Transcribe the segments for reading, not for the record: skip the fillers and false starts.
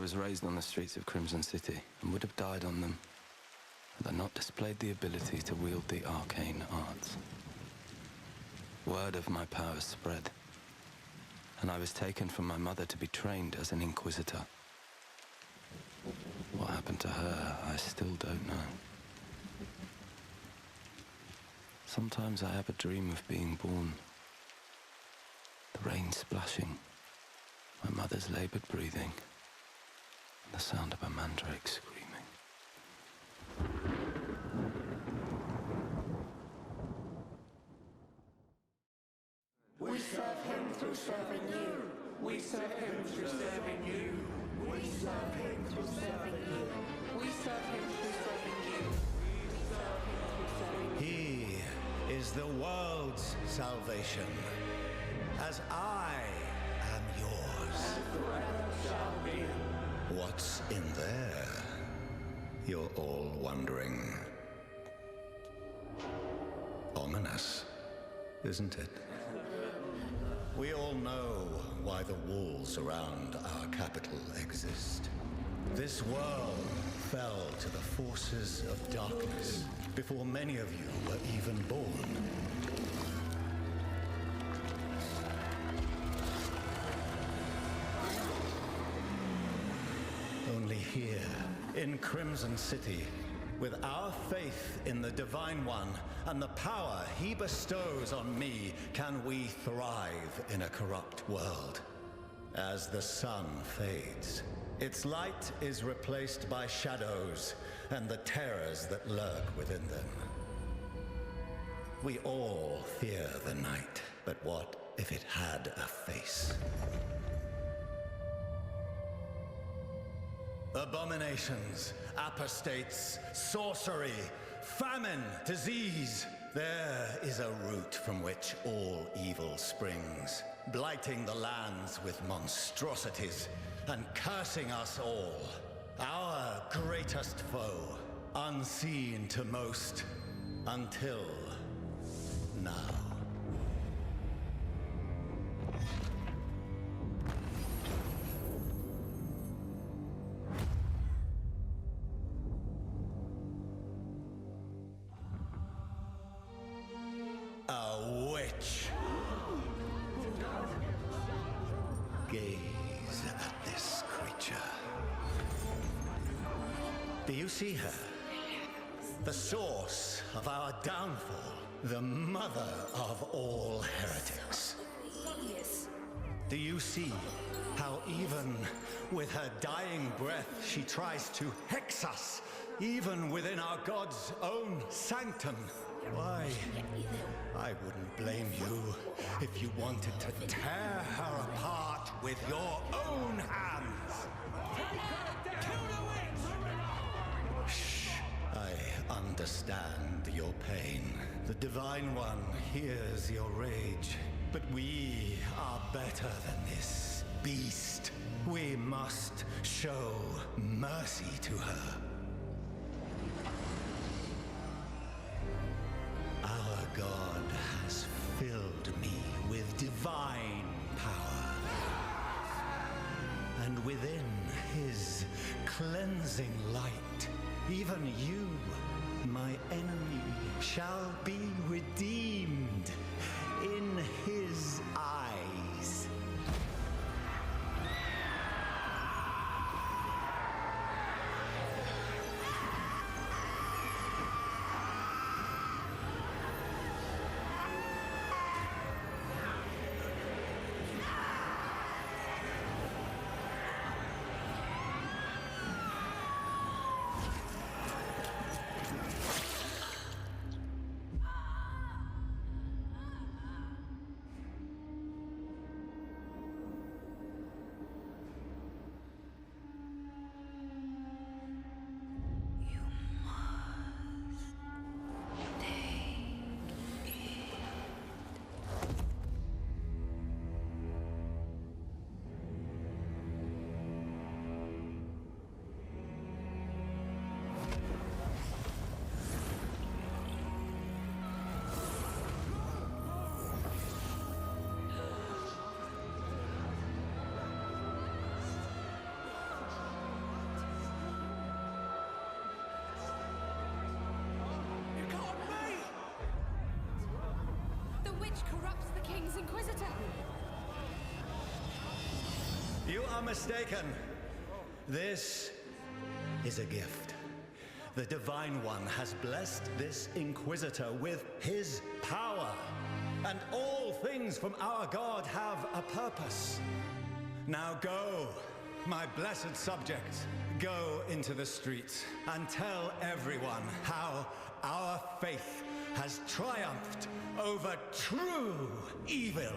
was raised on the streets of Crimson City and would have died on them had I not displayed the ability to wield the arcane arts. Word of my powers spread, and I was taken from my mother to be trained as an inquisitor. What happened to her, I still don't know. Sometimes I have a dream of being born. The rain splashing, my mother's labored breathing, and the sound of a mandrake screaming. We serve him through serving you. We serve him through serving you. We serve him through serving you. We serve him through serving you. We serve him through serving you. He is the world's salvation, as I am yours. And forever shall be. What's in there? You're all wondering. Ominous, isn't it? We all know why the walls around our capital exist. This world fell to the forces of darkness before many of you were even born. Only here, in Crimson City, with our faith in the Divine One and the power he bestows on me, can we thrive in a corrupt world. As the sun fades, its light is replaced by shadows and the terrors that lurk within them. We all fear the night, but what if it had a face? Abominations, apostates, sorcery, famine, disease. There is a root from which all evil springs, blighting the lands with monstrosities and cursing us all. Our greatest foe, unseen to most, until now. A witch. Gaze at this creature. Do you see her? The source of our downfall, the mother of all heretics. Do you see how even with her dying breath she tries to hex us, even within our God's own sanctum? Why, I wouldn't blame you if you wanted to tear her apart with your own hands. Shh, I understand your pain. The Divine One hears your rage. But we are better than this beast. We must show mercy to her. Our God has filled me with divine power. And within his cleansing light, even you, my enemy, shall be redeemed in his eyes. witch corrupts the King's Inquisitor. You are mistaken. This is a gift. The Divine One has blessed this Inquisitor with his power. And all things from our God have a purpose. Now go, my blessed subject. Go into the streets and tell everyone how our faith has triumphed over true evil.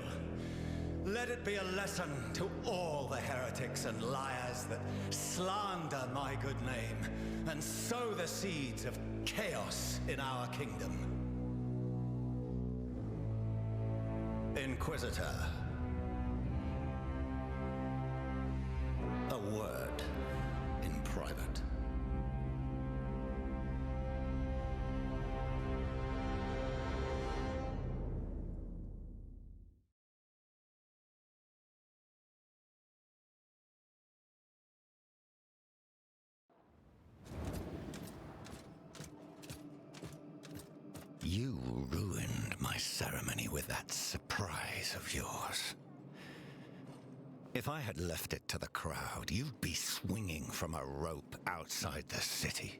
Let it be a lesson to all the heretics and liars that slander my good name and sow the seeds of chaos in our kingdom. Inquisitor. A word in private. You ruined my ceremony with that surprise of yours. If I had left it to the crowd, you'd be swinging from a rope outside the city.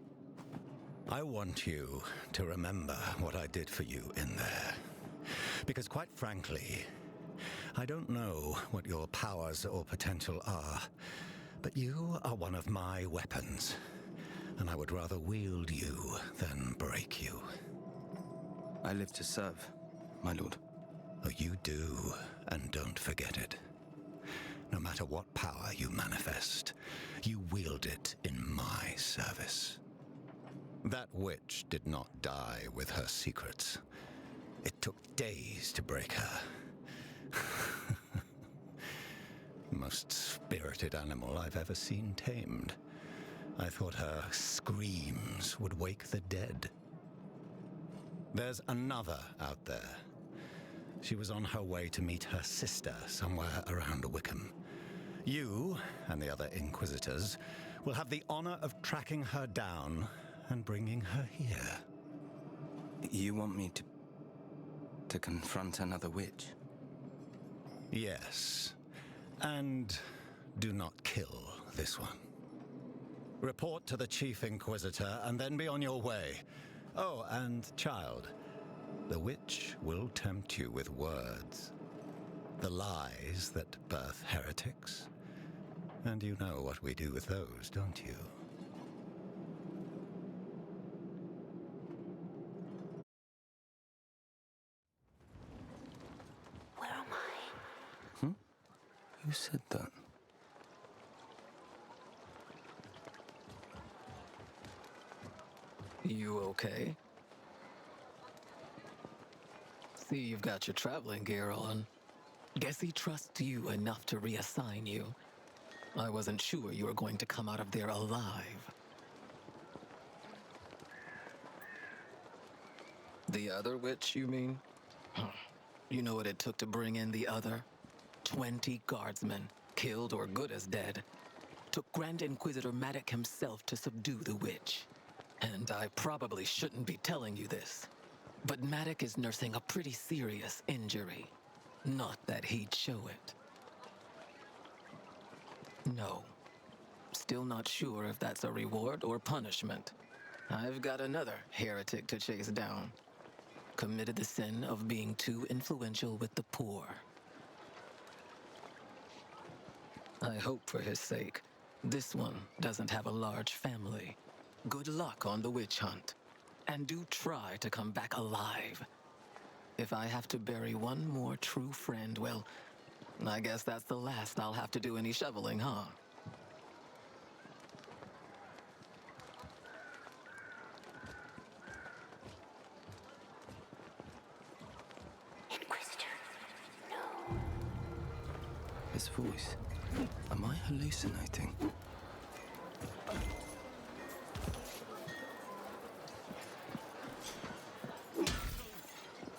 I want you to remember what I did for you in there. Because quite frankly, I don't know what your powers or potential are, but you are one of my weapons, and I would rather wield you than break you. I live to serve, my lord. Oh, you do, and don't forget it. No matter what power you manifest, you wield it in my service. That witch did not die with her secrets. It took days to break her. Most spirited animal I've ever seen tamed. I thought her screams would wake the dead. There's another out there. She was on her way to meet her sister somewhere around Wickham. You and the other Inquisitors will have the honor of tracking her down and bringing her here. You want me to confront another witch? Yes. And do not kill this one. Report to the Chief Inquisitor and then be on your way. Oh, and child, the witch will tempt you with words. The lies that birth heretics. And you know what we do with those, don't you? Where am I? Who said that? You okay? See, you've got your traveling gear on. Guess he trusts you enough to reassign you. I wasn't sure you were going to come out of there alive. The other witch, you mean? You know what it took to bring in the other? 20 guardsmen, killed or good as dead. Took Grand Inquisitor Maddock himself to subdue the witch. And I probably shouldn't be telling you this, but Maddock is nursing a pretty serious injury. Not that he'd show it. No. Still not sure if that's a reward or punishment. I've got another heretic to chase down. Committed the sin of being too influential with the poor. I hope for his sake, this one doesn't have a large family. Good luck on the witch hunt. And do try to come back alive. If I have to bury one more true friend, well, I guess that's the last I'll have to do any shoveling, huh? Inquisitor. No. His voice. Am I hallucinating?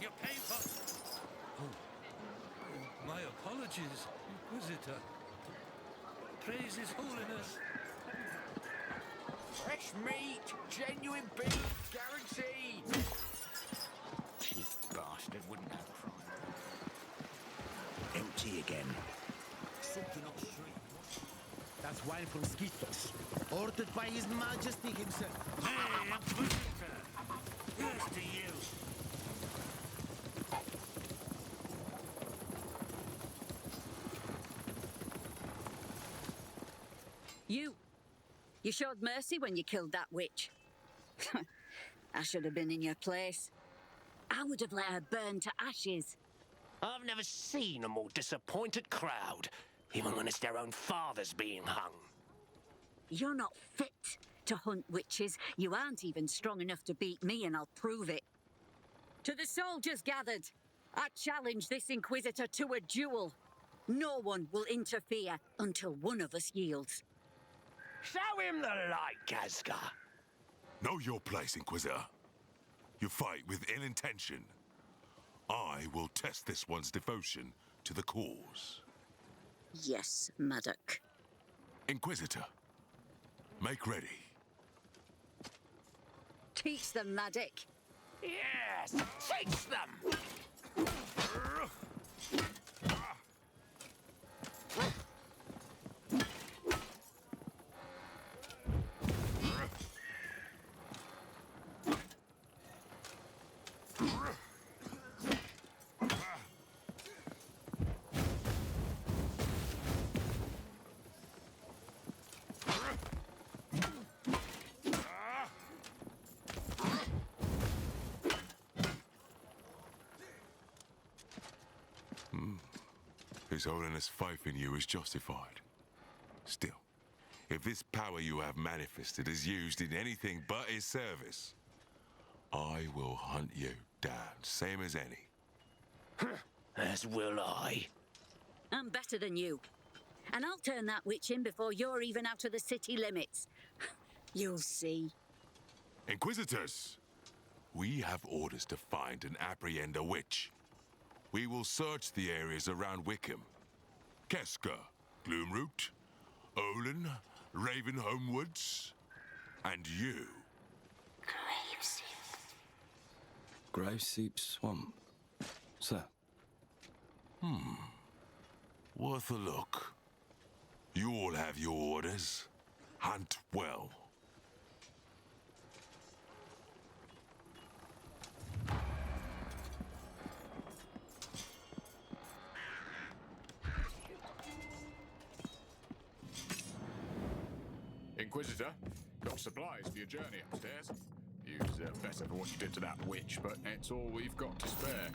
Your paper! Oh, my apologies, Inquisitor. Praise His Holiness. Fresh meat, genuine beef, guaranteed. Cheap bastard, wouldn't have crime. empty again. Something not straight. That's wine from Skitos, ordered by His Majesty himself. Hey, Inquisitor! Here's to you! You showed mercy when you killed that witch. I should have been in your place. I would have let her burn to ashes. I've never seen a more disappointed crowd, even when it's their own fathers being hung. You're not fit to hunt witches. You aren't even strong enough to beat me, and I'll prove it. To the soldiers gathered, I challenge this Inquisitor to a duel. No one will interfere until one of us yields. Show him the light, Kazka. Know your place, Inquisitor. You fight with ill intention. I will test this one's devotion to the cause. Yes, Maddock. Inquisitor, make ready. Teach them, Maddock. Yes, teach them! His Holiness' faith in you is justified. Still, if this power you have manifested is used in anything but his service, I will hunt you down, same as any. As will I. I'm better than you. And I'll turn that witch in before you're even out of the city limits. You'll see. Inquisitors, we have orders to find and apprehend a witch. We will search the areas around Wickham. Keska, Gloomroot, Olin, Ravenholm Woods, and you. Graveseep Swamp. Sir. Worth a look. You all have your orders. Hunt well. Inquisitor, got supplies for your journey upstairs. You deserve better for what you did to that witch, but it's all we've got to spare.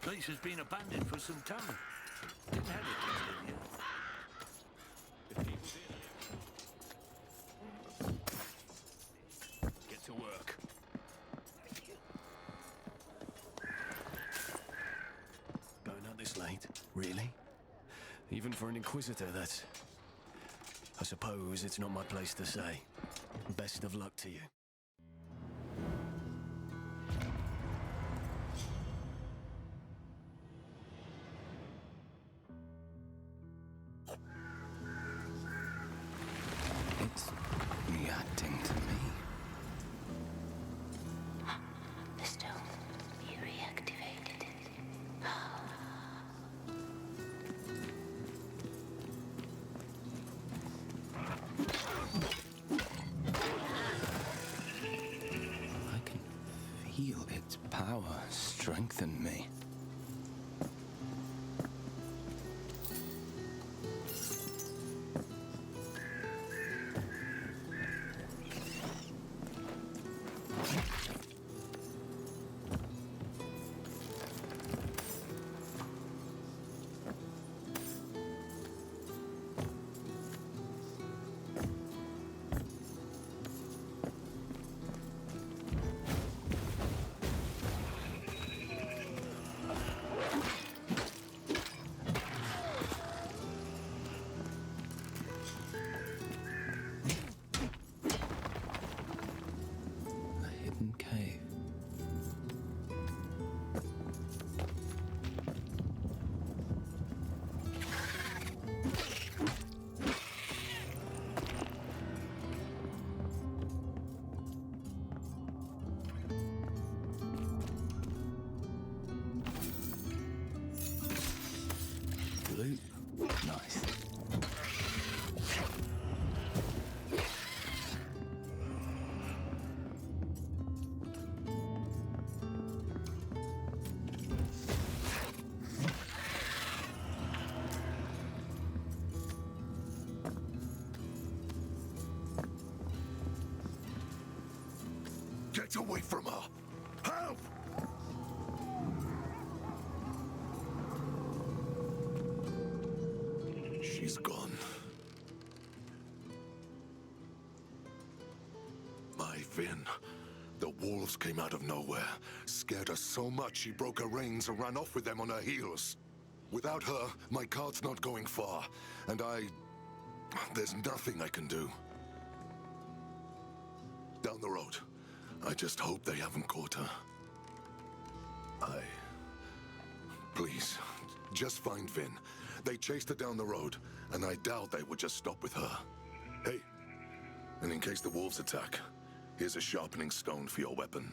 Place has been abandoned for some time. Didn't have it yet. Get to work. Going out this late? Really? Even for an Inquisitor, that's... I suppose it's not my place to say. Best of luck to you. It's reacting to me. The stone, you reactivated it. I can feel its power strengthen me. Vin. The wolves came out of nowhere, scared her so much she broke her reins and ran off with them on her heels. Without her, my cart's not going far, and there's nothing I can do. Down the road. I just hope they haven't caught her. Please, just find Vin. They chased her down the road, and I doubt they would just stop with her. Hey, and in case the wolves attack, here's a sharpening stone for your weapon.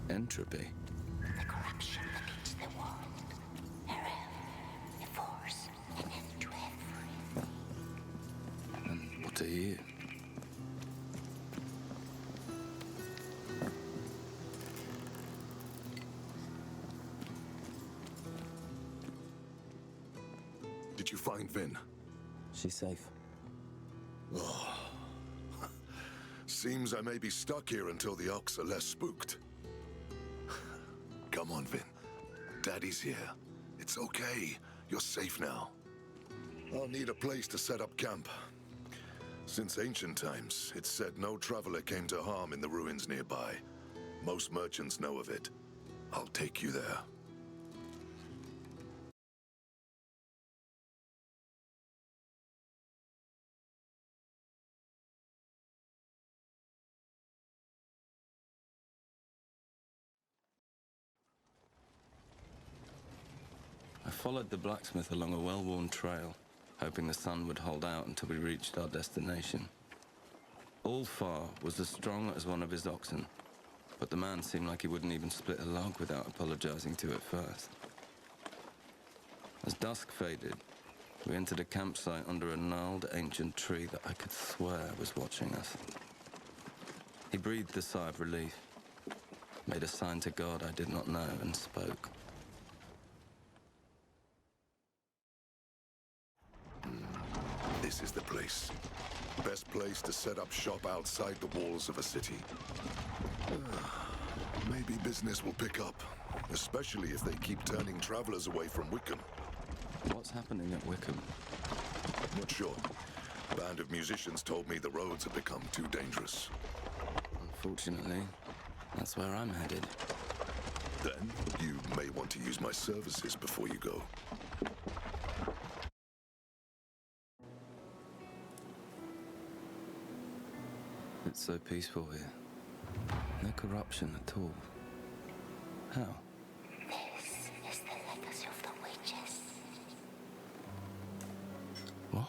Entropy. The corruption that eats the world. Heures, the force, an end to everything. And what are you? Did you find Vin? She's safe. Oh. Seems I may be stuck here until the Ox are less spooked. Come on, Vin. Daddy's here. It's okay. You're safe now. I'll need a place to set up camp. Since ancient times, it's said no traveler came to harm in the ruins nearby. Most merchants know of it. I'll take you there. I followed the blacksmith along a well-worn trail, hoping the sun would hold out until we reached our destination. All-Far was as strong as one of his oxen, but the man seemed like he wouldn't even split a log without apologizing to it first. As dusk faded, we entered a campsite under a gnarled ancient tree that I could swear was watching us. He breathed a sigh of relief, made a sign to God I did not know, and spoke. This is the place. Best place to set up shop outside the walls of a city. Maybe business will pick up, especially if they keep turning travelers away from Wickham. What's happening at Wickham? Not sure. A band of musicians told me the roads have become too dangerous. Unfortunately, That's where I'm headed. Then you may want to use my services before you go. It's so peaceful here. No corruption at all. How? This is the legacy of the witches. What?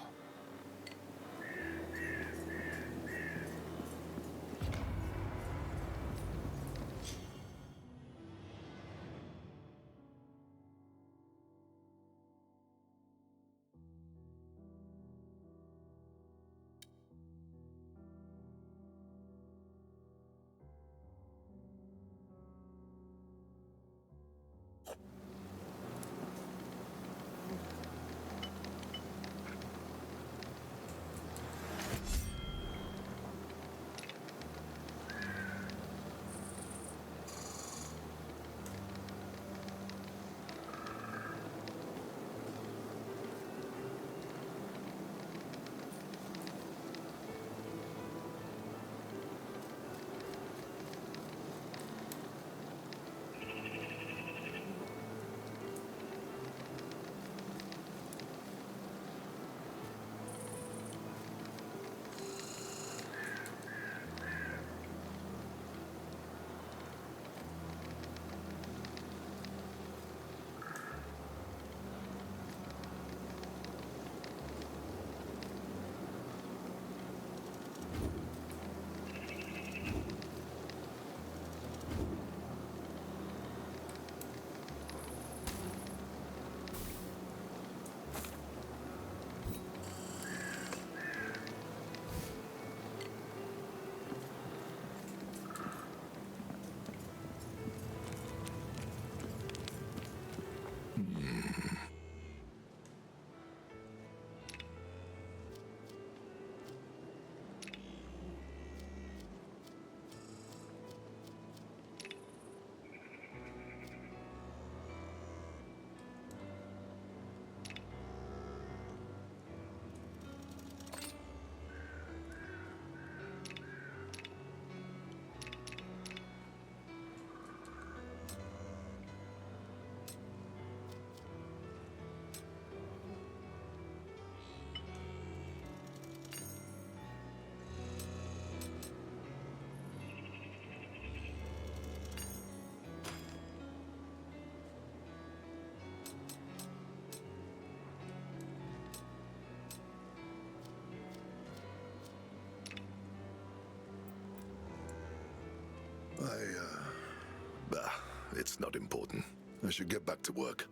It's not important. I should get back to work.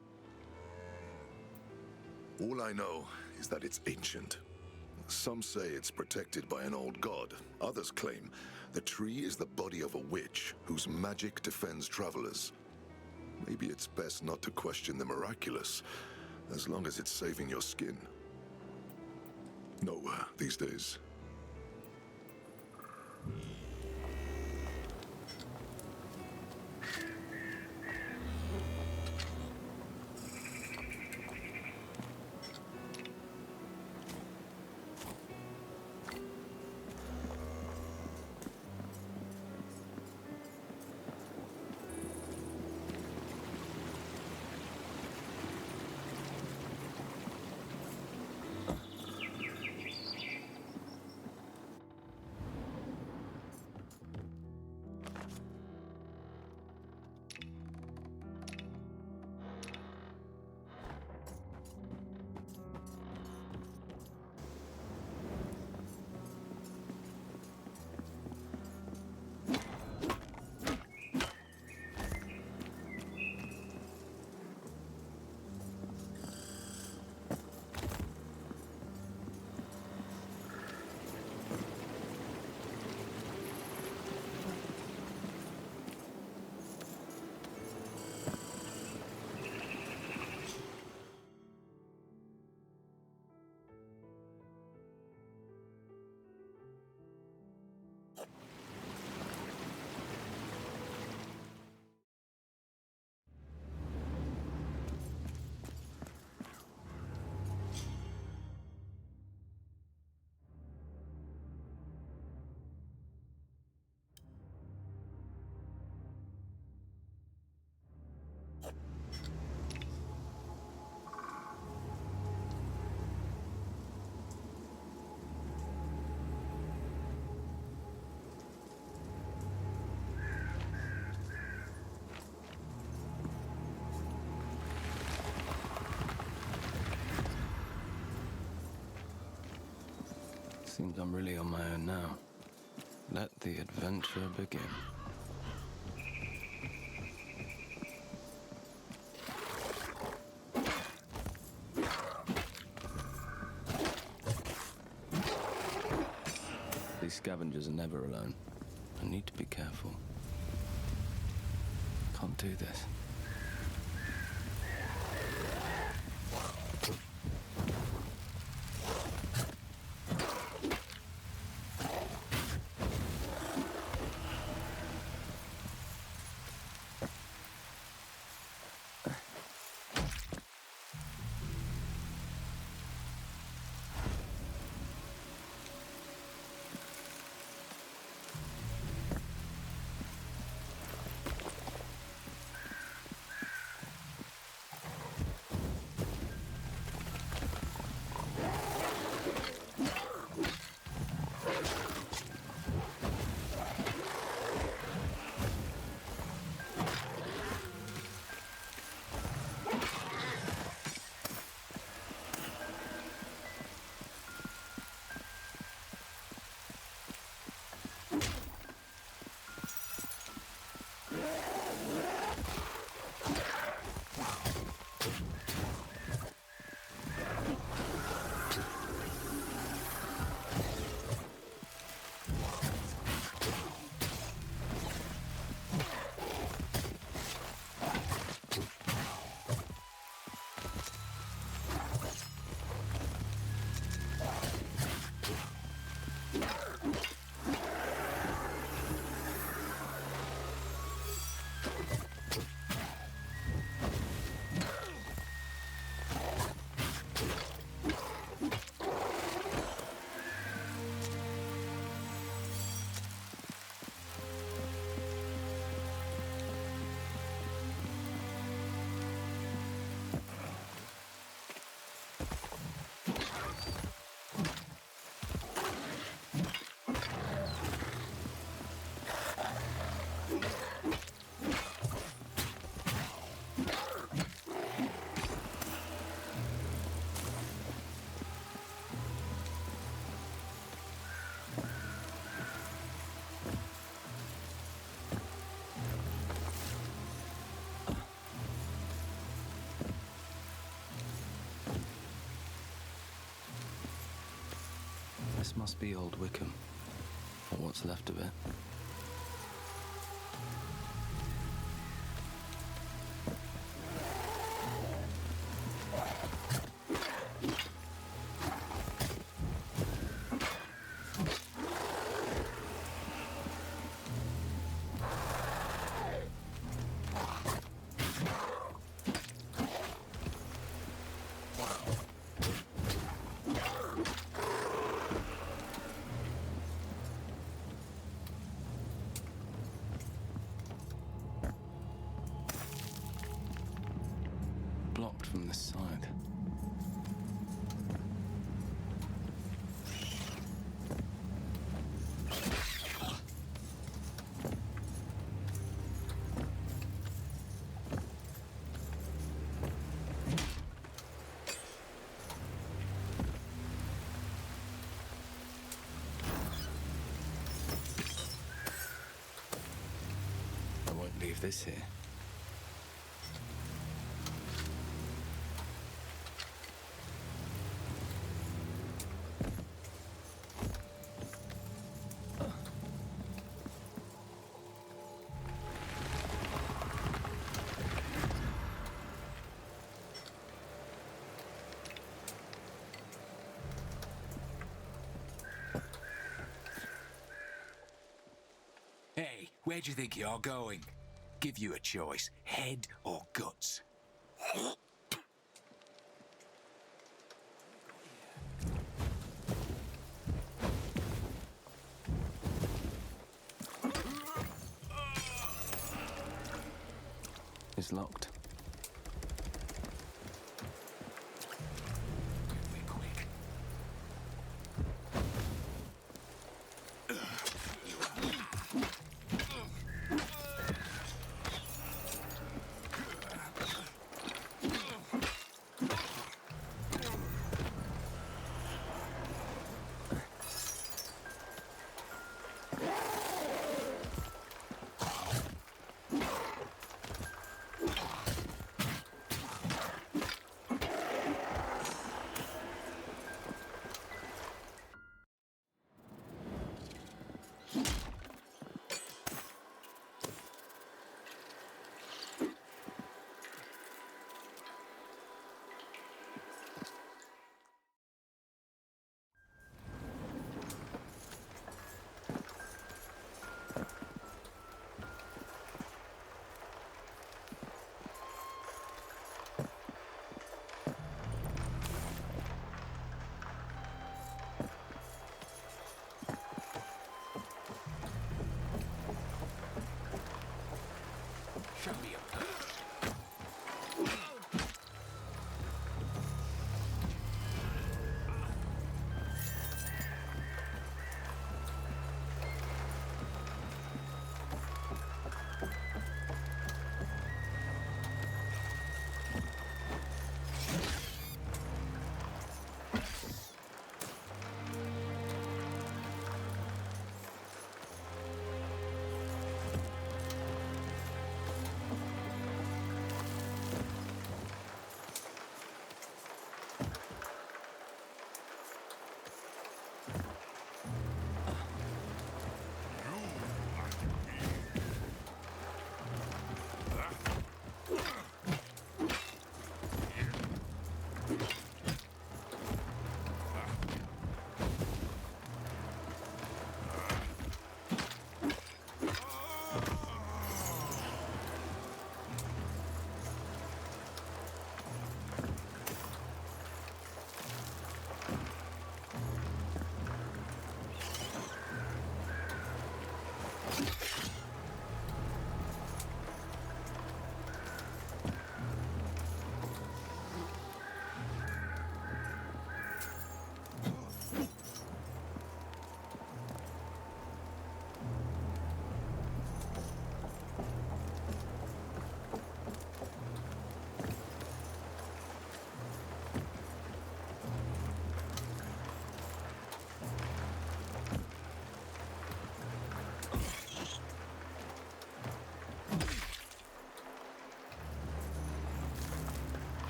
All I know is that it's ancient. Some say it's protected by an old god. Others claim the tree is the body of a witch whose magic defends travelers. Maybe it's best not to question the miraculous, as long as it's saving your skin. Nowhere these days. Seems I'm really on my own now. Let the adventure begin. These scavengers are never alone. I need to be careful. Can't do this. This must be Old Wickham, or what's left of it. Blocked from this side. I won't leave this here. Hey, where do you think you're going? Give you a choice, head or guts. It's locked. Show me a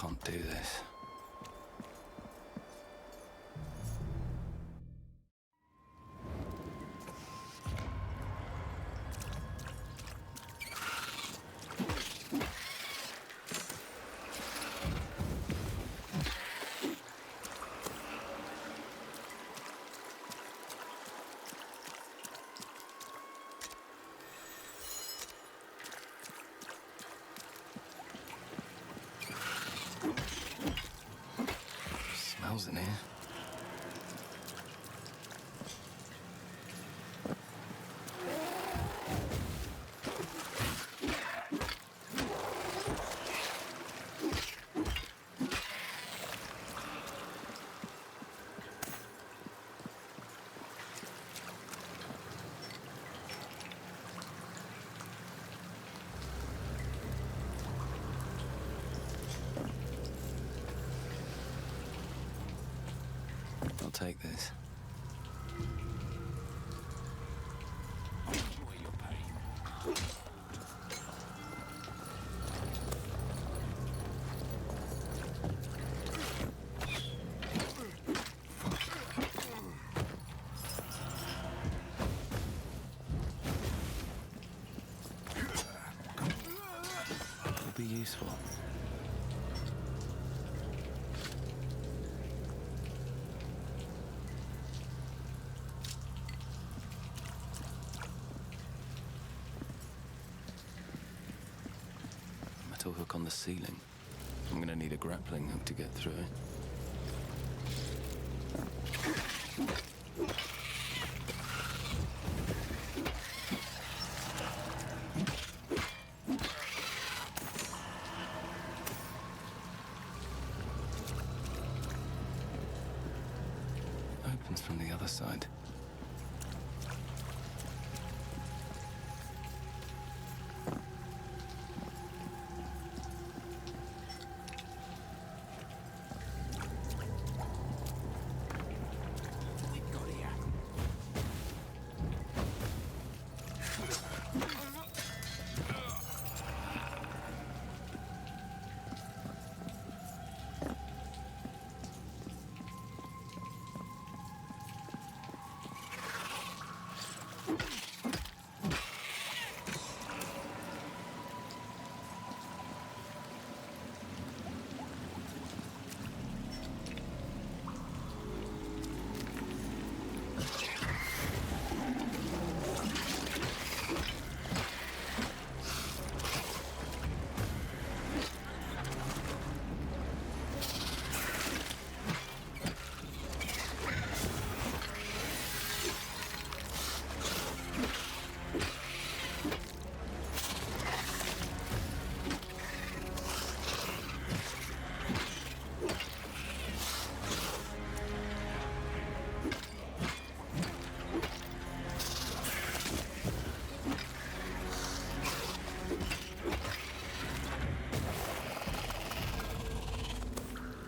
can't do this. Smells in here. take this. Enjoy your pain. It'll be useful. Metal hook on the ceiling. I'm gonna need a grappling hook to get through it. Opens from the other side.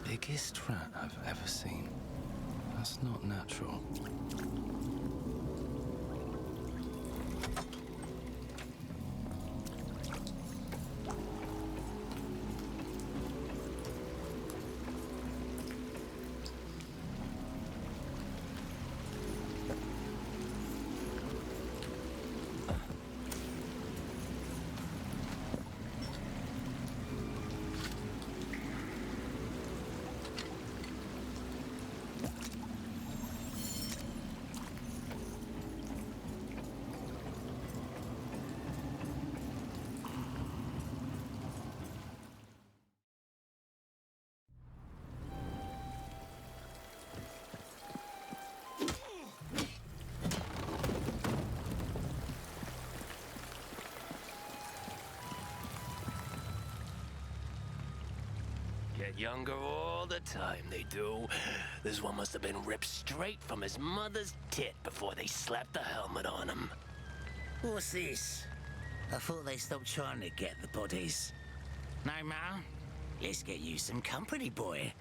Biggest rat I've ever seen. That's not natural. Get younger all the time, they do. This one must have been ripped straight from his mother's tit before they slapped the helmet on him. What's this? I thought they stopped trying to get the bodies. No, Ma. Let's get you some company, boy.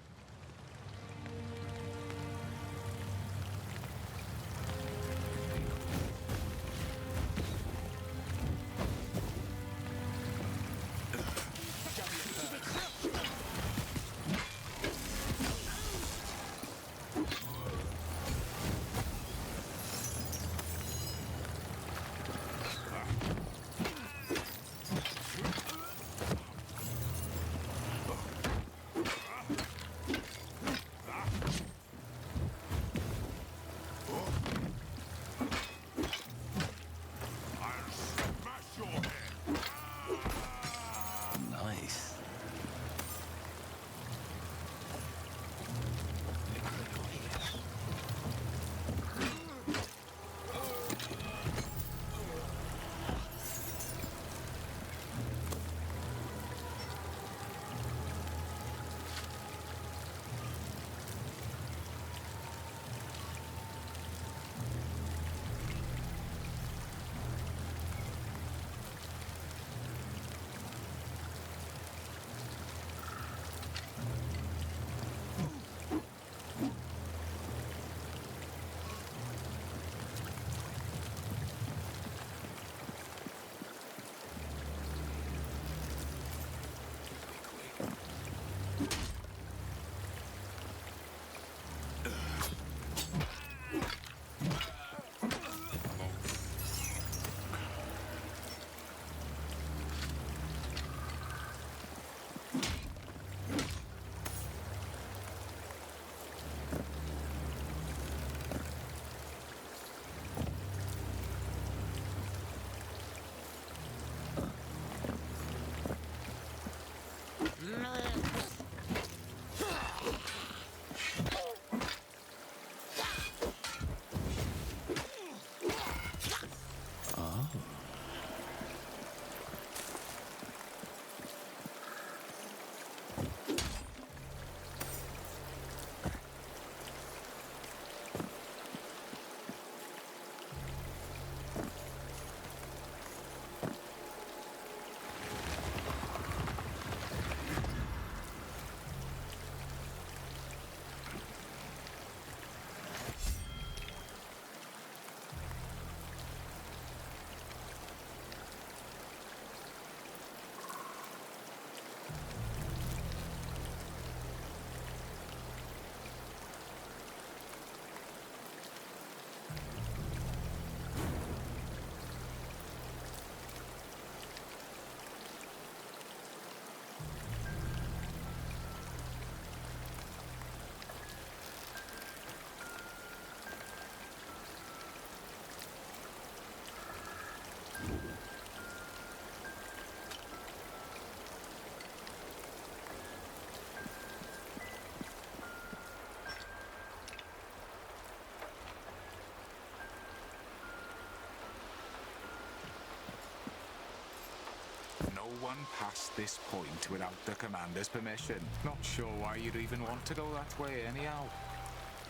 one past this point without the commander's permission. Not sure why you'd even want to go that way anyhow.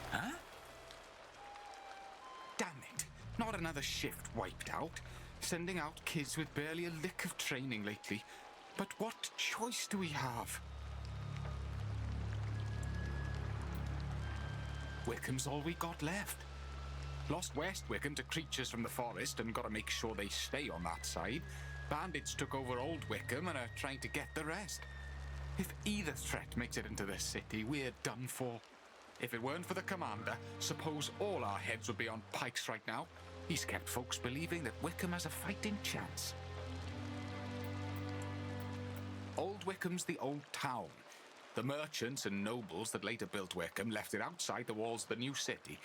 Huh? Damn it. Not another shift wiped out. Sending out kids with barely a lick of training lately. But what choice do we have? Wickham's all we got left. Lost West Wickham to creatures from the forest and gotta make sure they stay on that side. Bandits took over Old Wickham and are trying to get the rest. If either threat makes it into the city, we're done for. If it weren't for the commander, suppose all our heads would be on pikes right now. He's kept folks believing that Wickham has a fighting chance. Old Wickham's the old town. The merchants and nobles that later built Wickham left it outside the walls of the new city.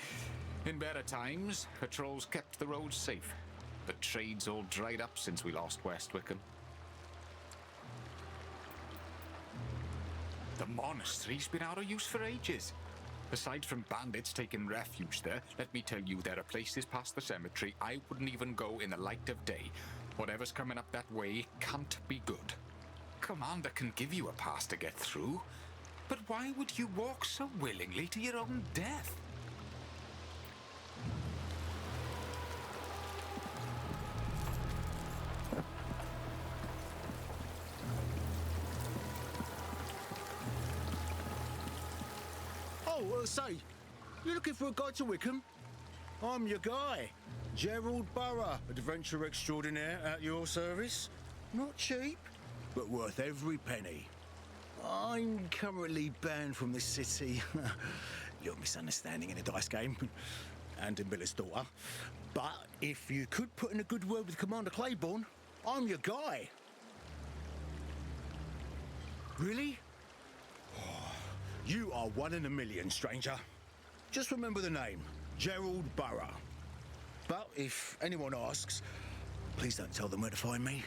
In better times, patrols kept the roads safe. But trade's all dried up since we lost West Wickham. The monastery's been out of use for ages. Aside from bandits taking refuge there, let me tell you there are places past the cemetery I wouldn't even go in the light of day. Whatever's coming up that way can't be good. Commander can give you a pass to get through, but why would you walk so willingly to your own death? Say, you looking for a guide to Wickham? I'm your guy, Gerald Burrough, adventurer extraordinaire at your service. Not cheap, but worth every penny. I'm currently banned from this city. Little misunderstanding in a dice game, and in Miller's daughter. But if you could put in a good word with Commander Claiborne, I'm your guy. Really? You are one in a million, stranger. Just remember the name, Gerald Burrough. But if anyone asks, please don't tell them where to find me.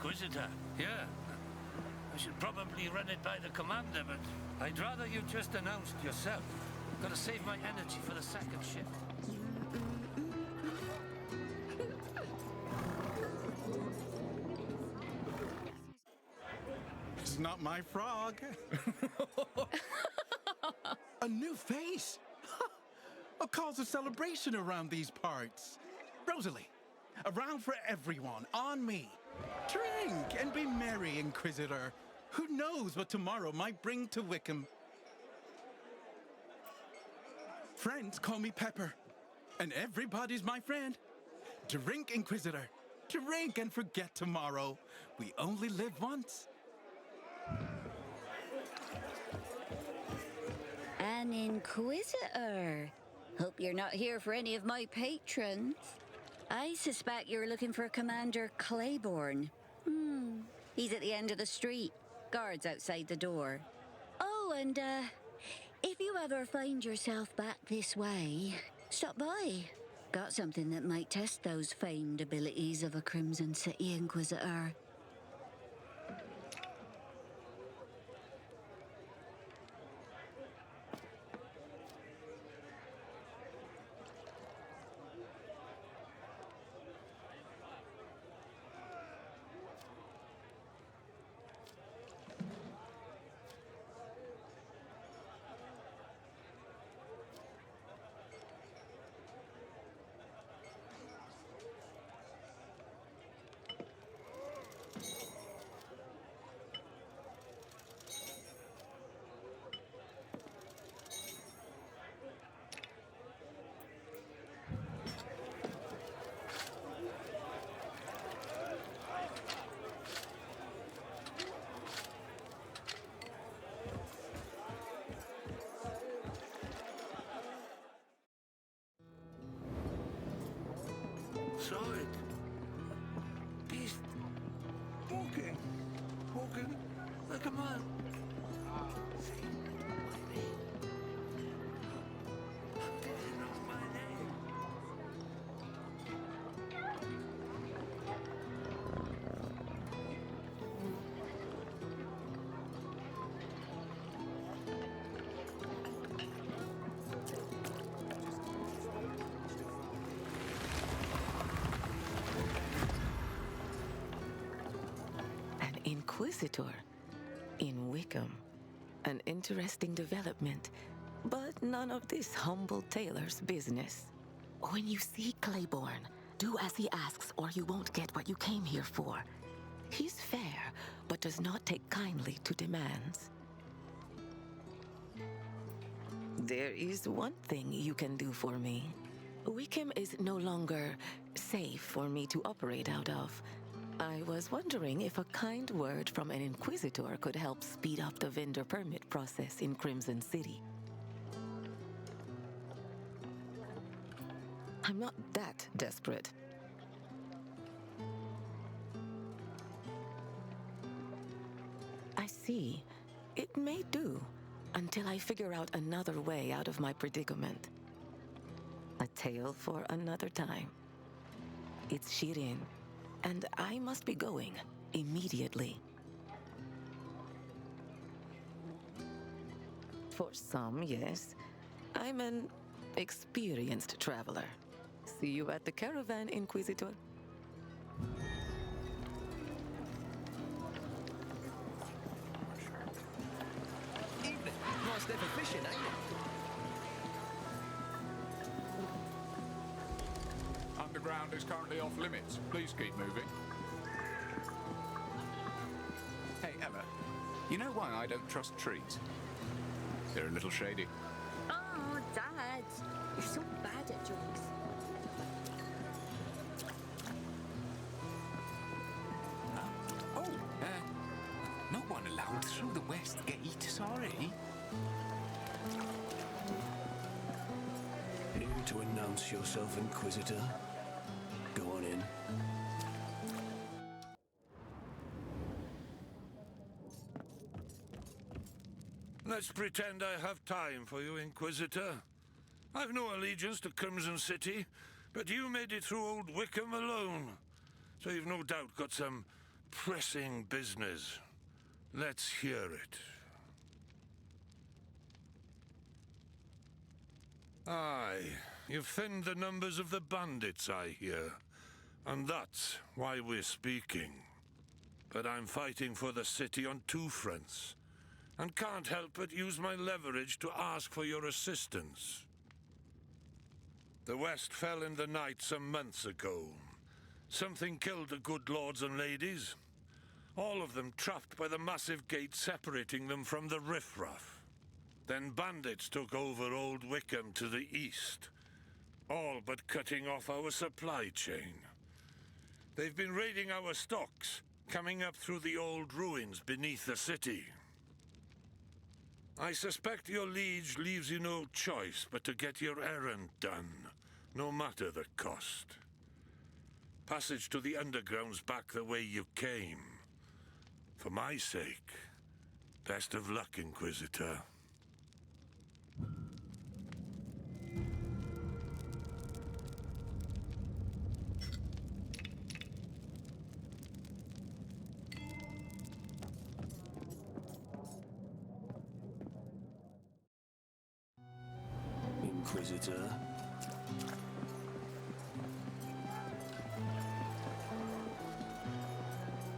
Inquisitor, yeah. I should probably run it by the commander, but I'd rather you just announced yourself. Gotta save my energy for the second shift. It's not my frog. A new face. A cause of celebration around these parts. Rosalie, around for everyone, on me. Drink and be merry, Inquisitor. Who knows what tomorrow might bring to Wickham? Friends call me Pepper, and everybody's my friend. Drink, Inquisitor. Drink and forget tomorrow. We only live once. An Inquisitor. Hope you're not here for any of my patrons. I suspect you're looking for Commander Claiborne. He's at the end of the street. Guards outside the door. Oh, and if you ever find yourself back this way, stop by. Got something that might test those famed abilities of a Crimson City Inquisitor. saw it. Beast. Walking. Walking like a man. Inquisitor in Wickham. An interesting development, but none of this humble tailor's business. When you see Claiborne, do as he asks or you won't get what you came here for. He's fair, but does not take kindly to demands. There is one thing you can do for me. Wickham is no longer safe for me to operate out of. I was wondering if a kind word from an Inquisitor could help speed up the vendor permit process in Crimson City. I'm not that desperate. I see. It may do, until I figure out another way out of my predicament. A tale for another time. It's Shirin. And I must be going immediately. For some, yes. I'm an experienced traveler. See you at the caravan, Inquisitor. Evening. Nice day for fishing, ain't it? Underground is currently off limits. Please keep moving. Hey, Emma. You know why I don't trust trees? They're a little shady. Oh, Dad. You're so bad at jokes. No one allowed through the west gate, sorry. Here to announce yourself, Inquisitor? Go on in. Let's pretend I have time for you, Inquisitor. I've no allegiance to Crimson City, but you made it through old Wickham alone. So you've no doubt got some pressing business. Let's hear it. Aye, you've thinned the numbers of the bandits, I hear. And that's why we're speaking. But I'm fighting for the city on two fronts, and can't help but use my leverage to ask for your assistance. The West fell in the night some months ago. Something killed the good lords and ladies. All of them trapped by the massive gate separating them from the riffraff. Then bandits took over old Wickham to the east, all but cutting off our supply chain. They've been raiding our stocks, coming up through the old ruins beneath the city. I suspect your liege leaves you no choice but to get your errand done, no matter the cost. Passage to the underground's back the way you came. For my sake, best of luck, Inquisitor. Inquisitor?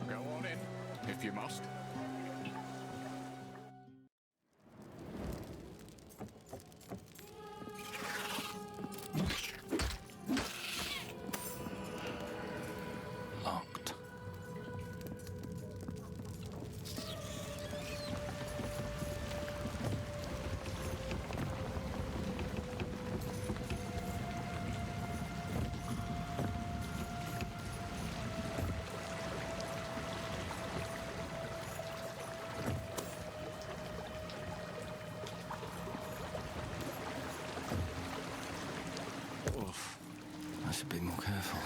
Go on in, if you must. Locked. I should be more careful.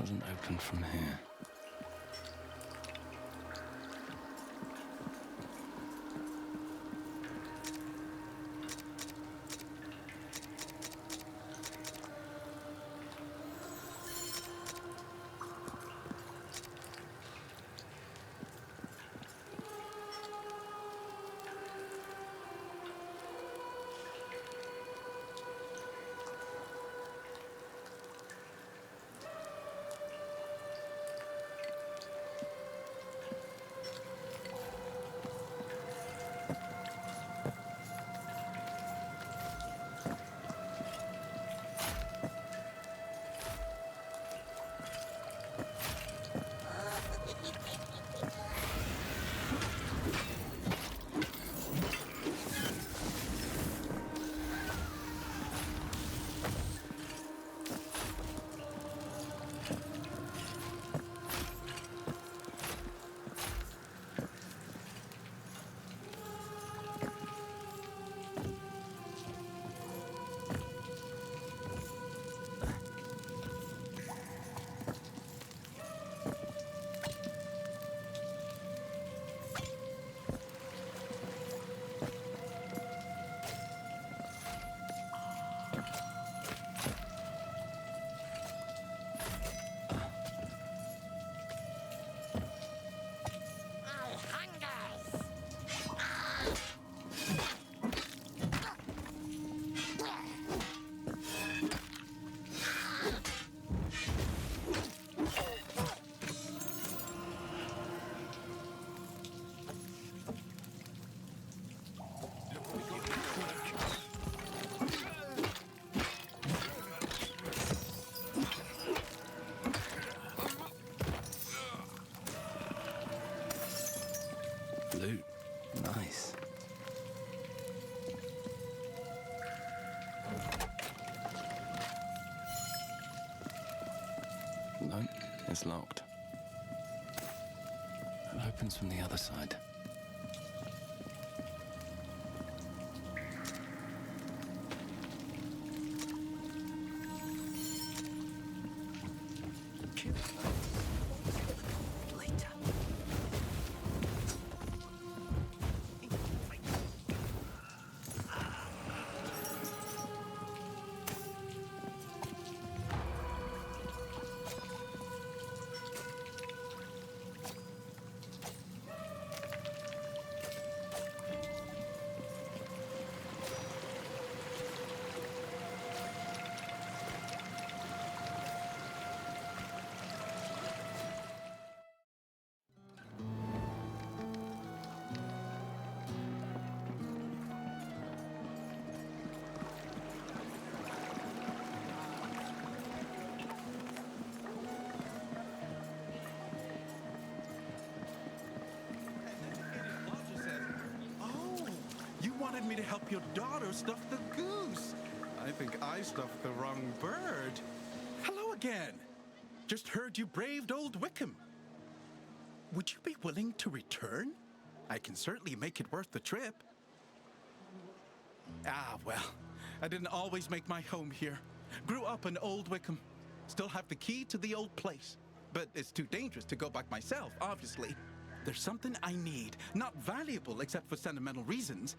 doesn't open from here. Loot. Nice. No, it's locked. It opens from the other side. Wanted me to help your daughter stuff the goose. I think I stuffed the wrong bird. Hello again. Just heard you braved old Wickham. Would you be willing to return? I can certainly make it worth the trip. Ah, well, I didn't always make my home here. Grew up in Old Wickham. Still have the key to the old place. But it's too dangerous to go back myself, obviously. There's something I need, not valuable except for sentimental reasons.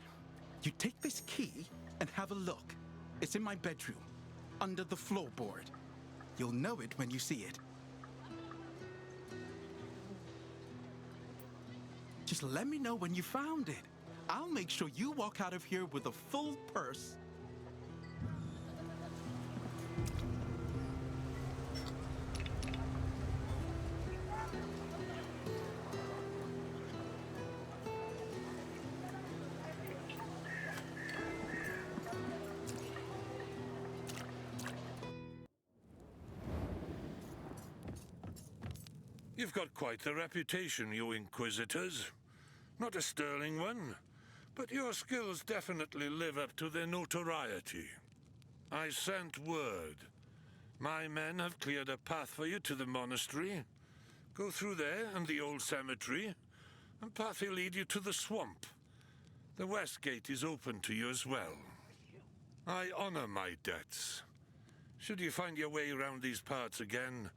You take this key and have a look. It's in my bedroom, under the floorboard. You'll know it when you see it. Just let me know when you found it. I'll make sure you walk out of here with a full purse. You've got quite the reputation, you Inquisitors. Not a sterling one, but your skills definitely live up to their notoriety. I sent word. My men have cleared a path for you to the monastery. Go through there and the old cemetery, and path will lead you to the swamp. The west gate is open to you as well. I honor my debts. Should you find your way around these parts again,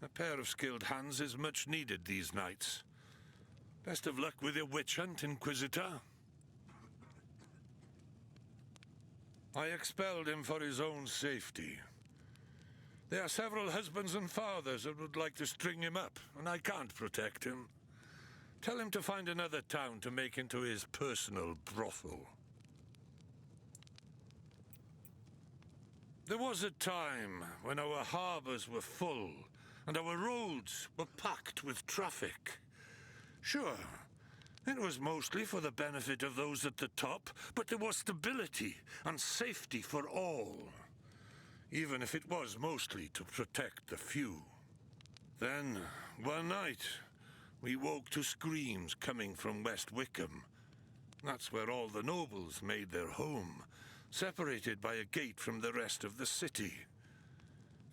A pair of skilled hands is much needed these nights. Best of luck with your witch hunt, Inquisitor. I expelled him for his own safety. There are several husbands and fathers that would like to string him up, and I can't protect him. Tell him to find another town to make into his personal brothel. There was a time when our harbors were full and our roads were packed with traffic. Sure, it was mostly for the benefit of those at the top, but there was stability and safety for all, even if it was mostly to protect the few. Then, one night, we woke to screams coming from West Wickham. That's where all the nobles made their home, separated by a gate from the rest of the city.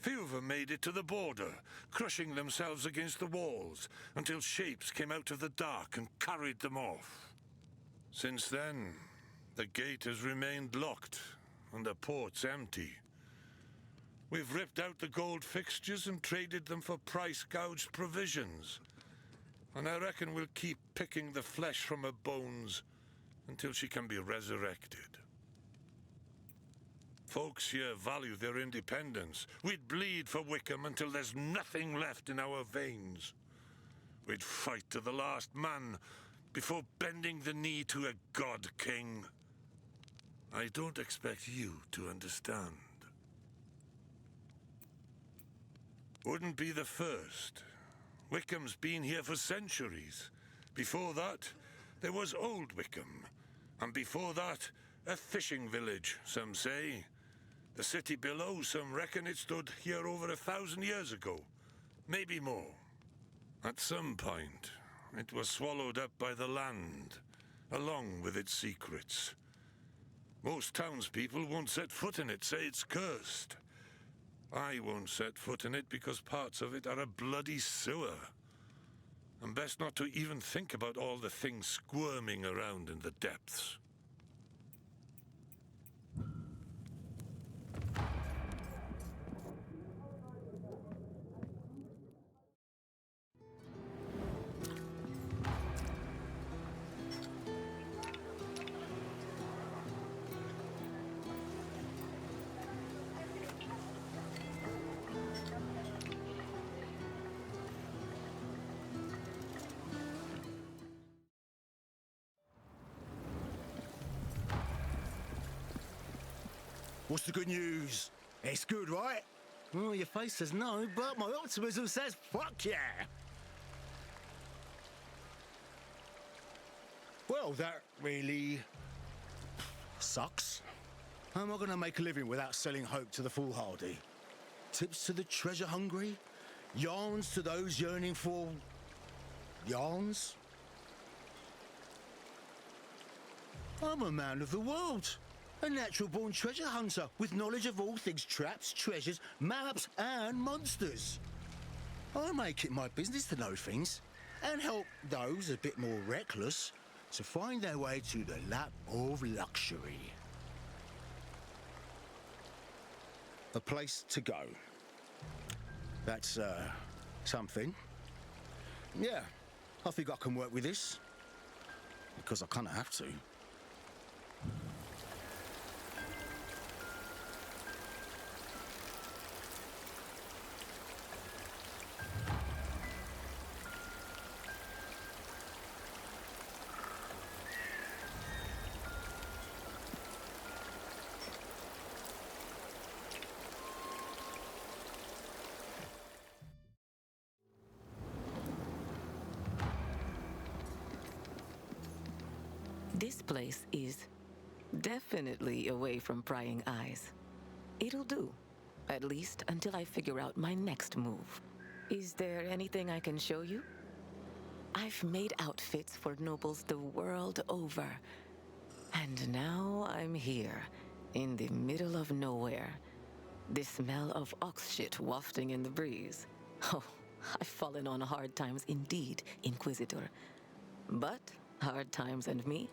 Few of them made it to the border, crushing themselves against the walls until shapes came out of the dark and carried them off. Since then, the gate has remained locked and the port's empty. We've ripped out the gold fixtures and traded them for price-gouged provisions. And I reckon we'll keep picking the flesh from her bones until she can be resurrected. Folks here value their independence. We'd bleed for Wickham until there's nothing left in our veins. We'd fight to the last man before bending the knee to a god king. I don't expect you to understand. Wouldn't be the first. Wickham's been here for centuries. Before that, there was Old Wickham. And before that, a fishing village, some say. The city below, some reckon it stood here over 1,000 years ago. Maybe more. At some point, it was swallowed up by the land, along with its secrets. Most townspeople won't set foot in it, say it's cursed. I won't set foot in it because parts of it are a bloody sewer. And best not to even think about all the things squirming around in the depths. What's the good news? It's good, right? Well, your face says no, but my optimism says fuck yeah! Well, that really sucks. How am I going to make a living without selling hope to the foolhardy? Tips to the treasure-hungry? Yarns to those yearning for... yarns? I'm a man of the world. A natural-born treasure hunter with knowledge of all things traps, treasures, maps, and monsters. I make it my business to know things and help those a bit more reckless to find their way to the lap of luxury. A place to go. That's, something. Yeah, I think I can work with this. Because I kind of have to. This place is definitely away from prying eyes. It'll do, at least until I figure out my next move. Is there anything I can show you? I've made outfits for nobles the world over. And now I'm here, in the middle of nowhere. The smell of ox shit wafting in the breeze. Oh, I've fallen on hard times indeed, Inquisitor. But hard times and me,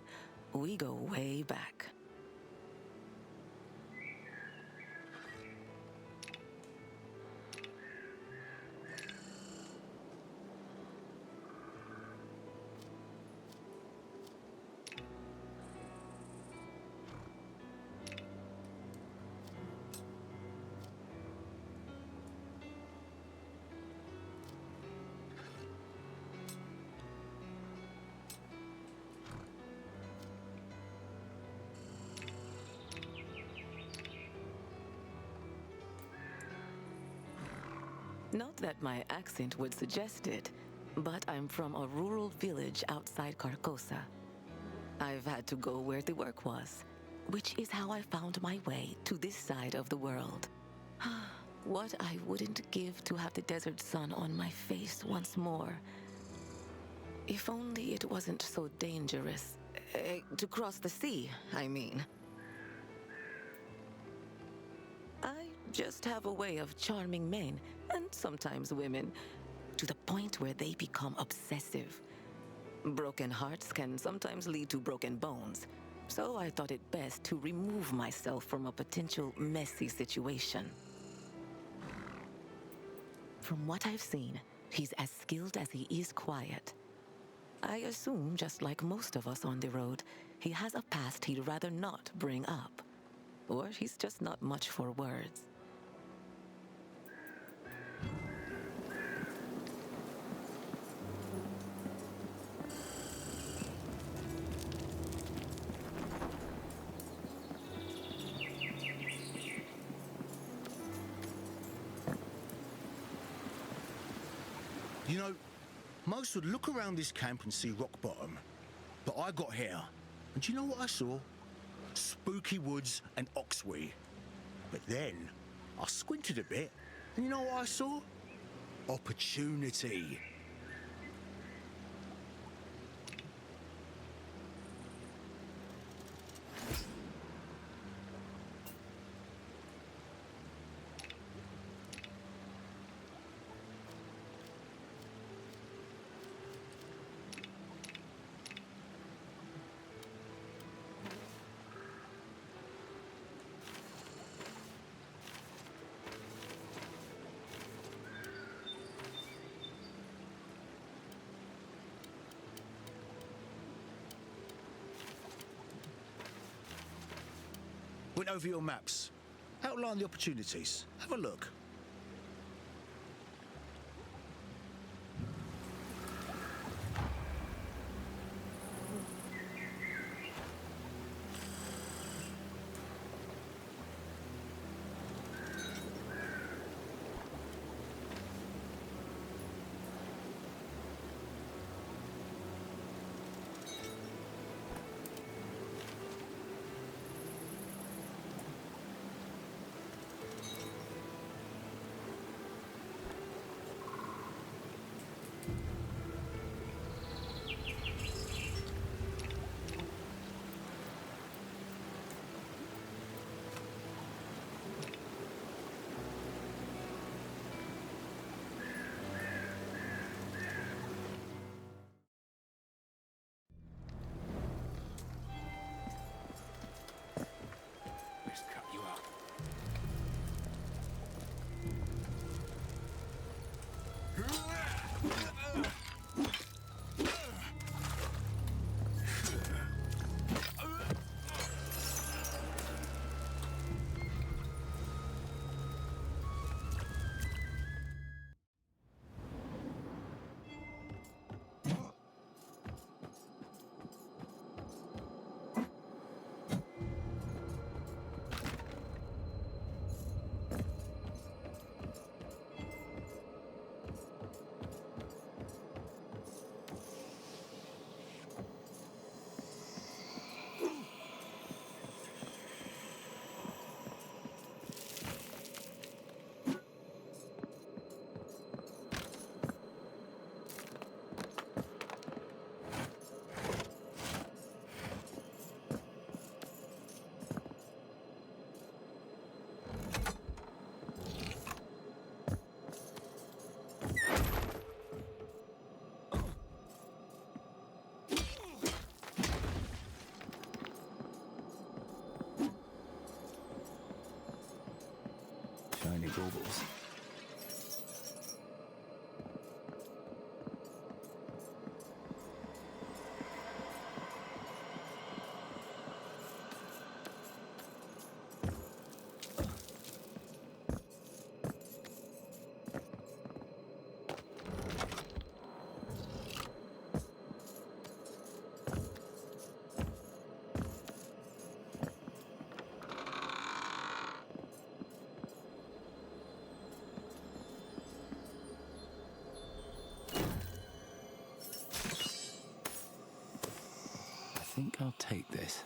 we go way back. Not that my accent would suggest it, but I'm from a rural village outside Carcosa. I've had to go where the work was, which is how I found my way to this side of the world. What I wouldn't give to have the desert sun on my face once more. If only it wasn't so dangerous. To cross the sea, I mean. I just have a way of charming men, and sometimes women, to the point where they become obsessive. Broken hearts can sometimes lead to broken bones, so I thought it best to remove myself from a potential messy situation. From what I've seen, he's as skilled as he is quiet. I assume, just like most of us on the road, he has a past he'd rather not bring up. Or he's just not much for words. You know, most would look around this camp and see rock bottom. But I got here, and do you know what I saw? Spooky woods and oxwee. But then, I squinted a bit, and you know what I saw? Opportunity. Went over your maps. Outline the opportunities. Have a look. Let's cut you up. Shiny baubles. think I'll take this.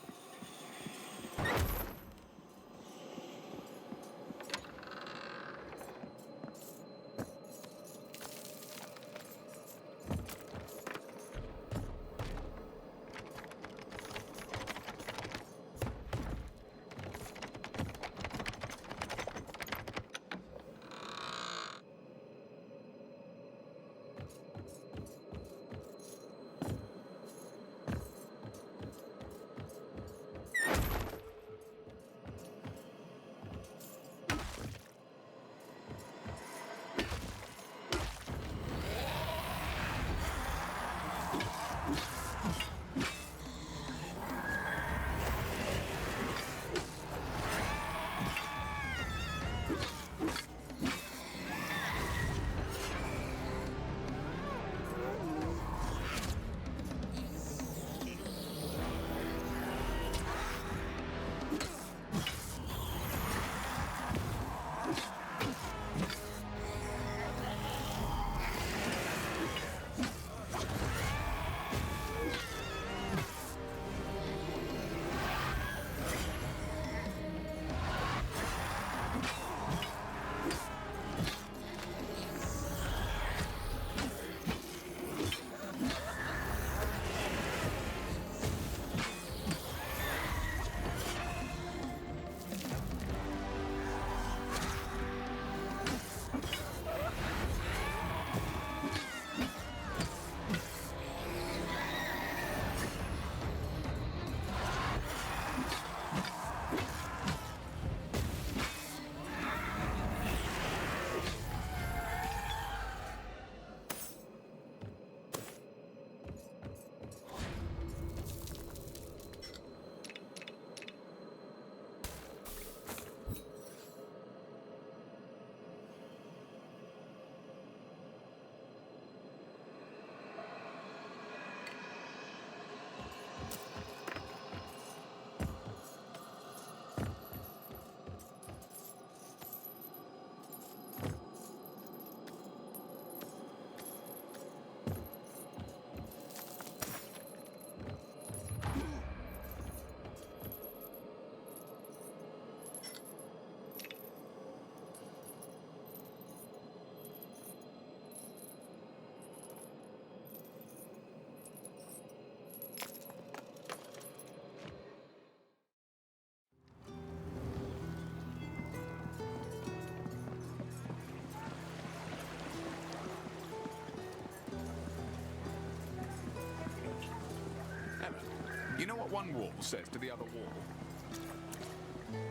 You know what one wall says to the other wall?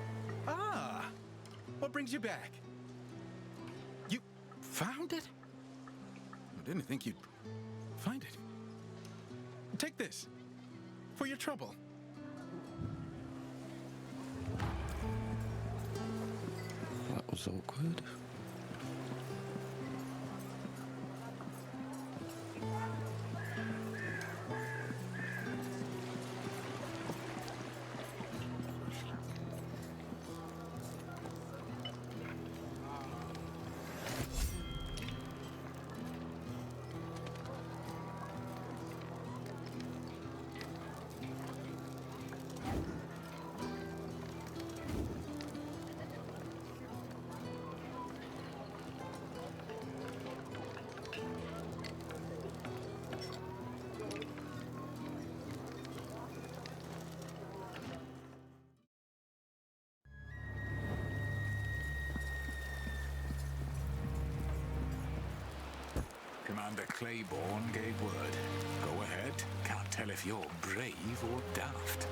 Ah! What brings you back? You found it? I didn't think you'd find it. Take this. For your trouble. That was awkward. Commander Claiborne gave word. Go ahead. Can't tell if you're brave or daft.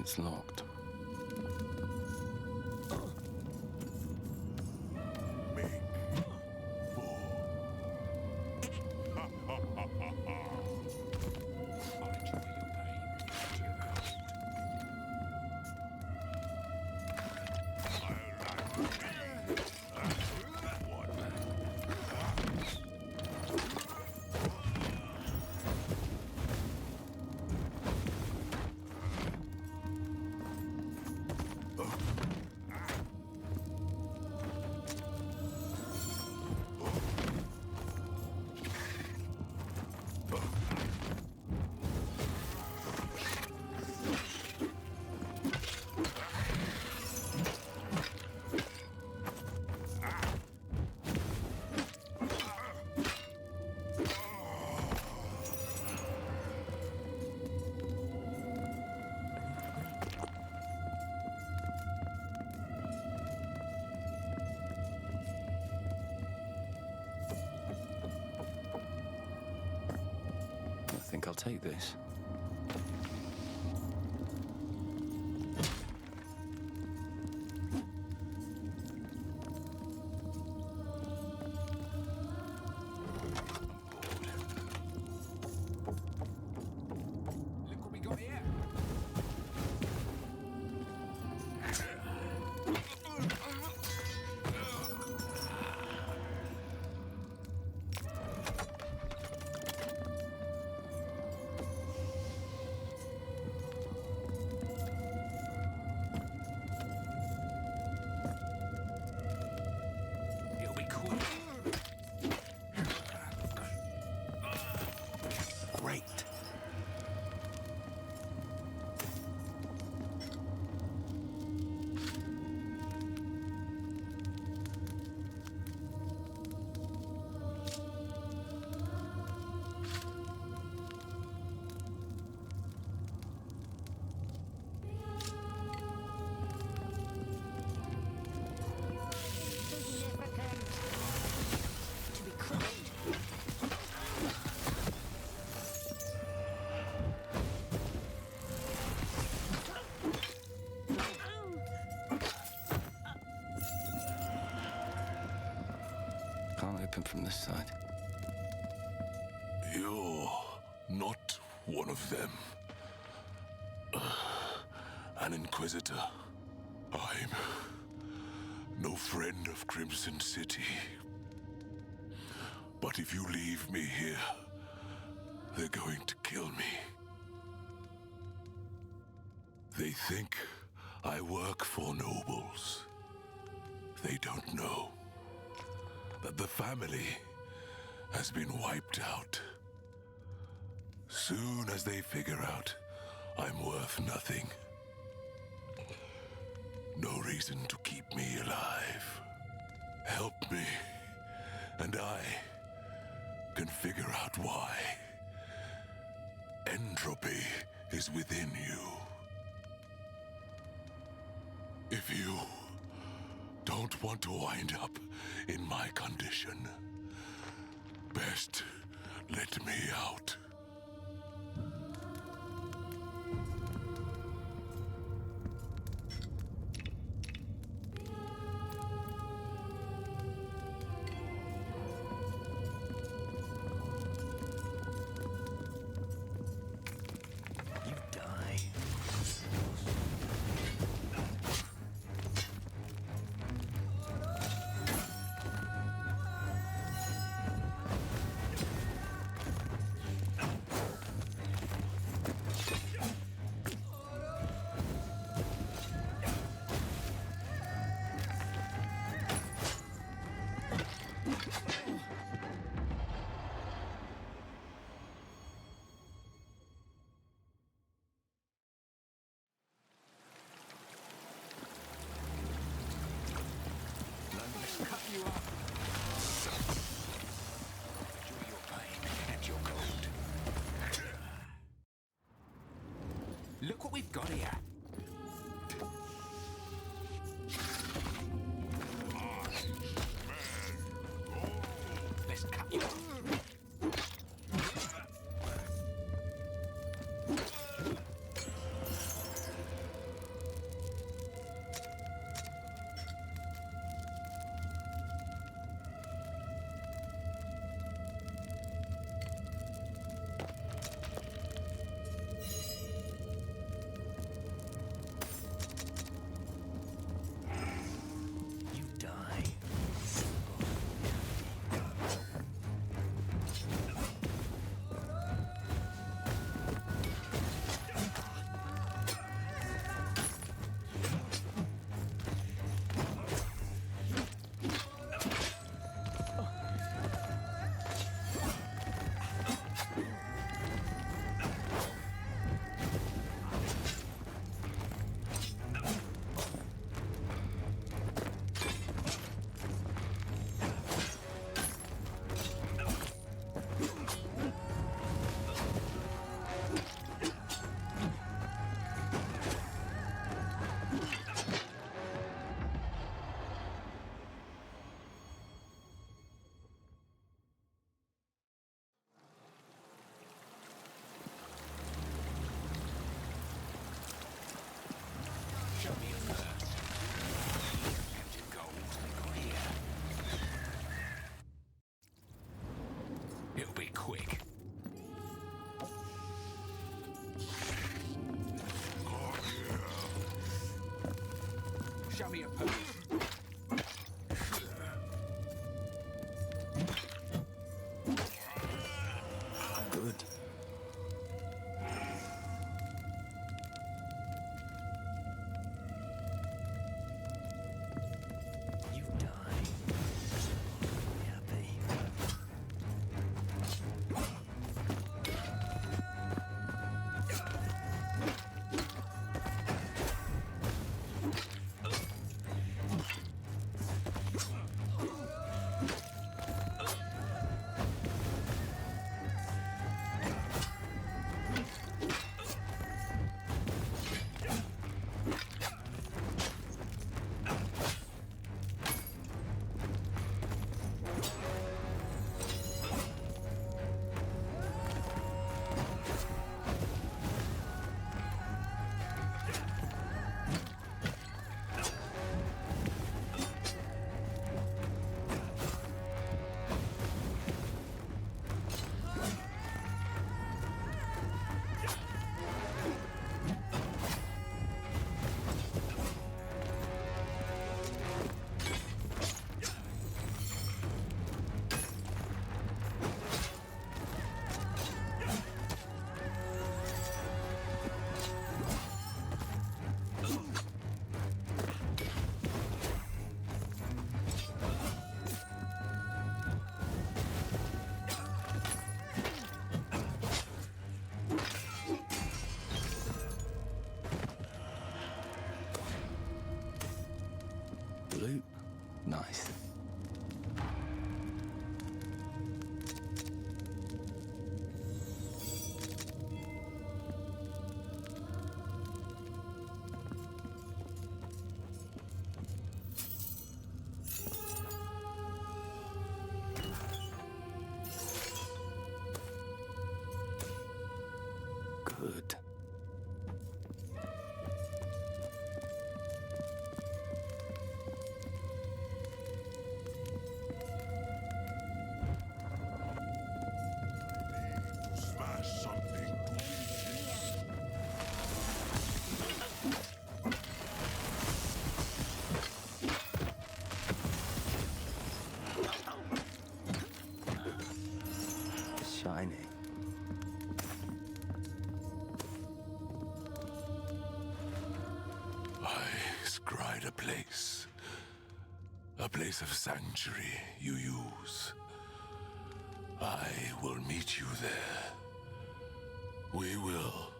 It's locked. I think I'll take this. Look what we got here. It'll be cool. Great. Can't open from this side. You're not one of them. An Inquisitor. I'm no friend of Crimson City. But if you leave me here, they're going to kill me. They think I work for nobles. They don't know that the family has been wiped out. Soon as they figure out I'm worth nothing, no reason to keep me alive. Help me, and I can figure out why. Entropy is within you. If you don't want to wind up in my condition, best let me out. You die. Cut you up. Enjoy your pain and your gold. Look what we've got here. Let's cut you up. Good. You die. Happy. Blue. Nice. Good. Smash something. Shiny. I scried a place. A place of sanctuary you use. I will meet you there. We will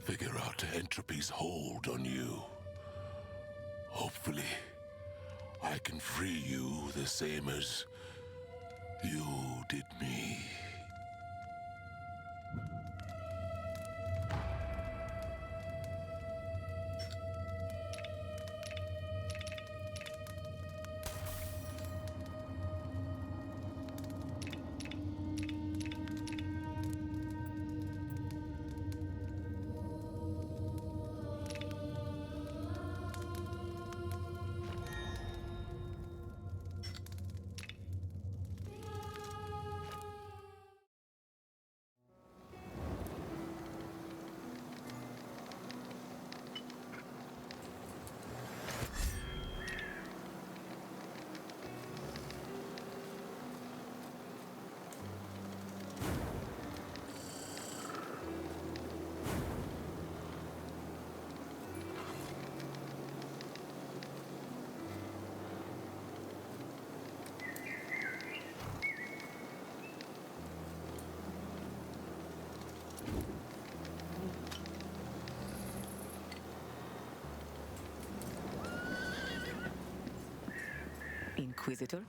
figure out entropy's hold on you. Hopefully, I can free you the same as you did me. Inquisitor?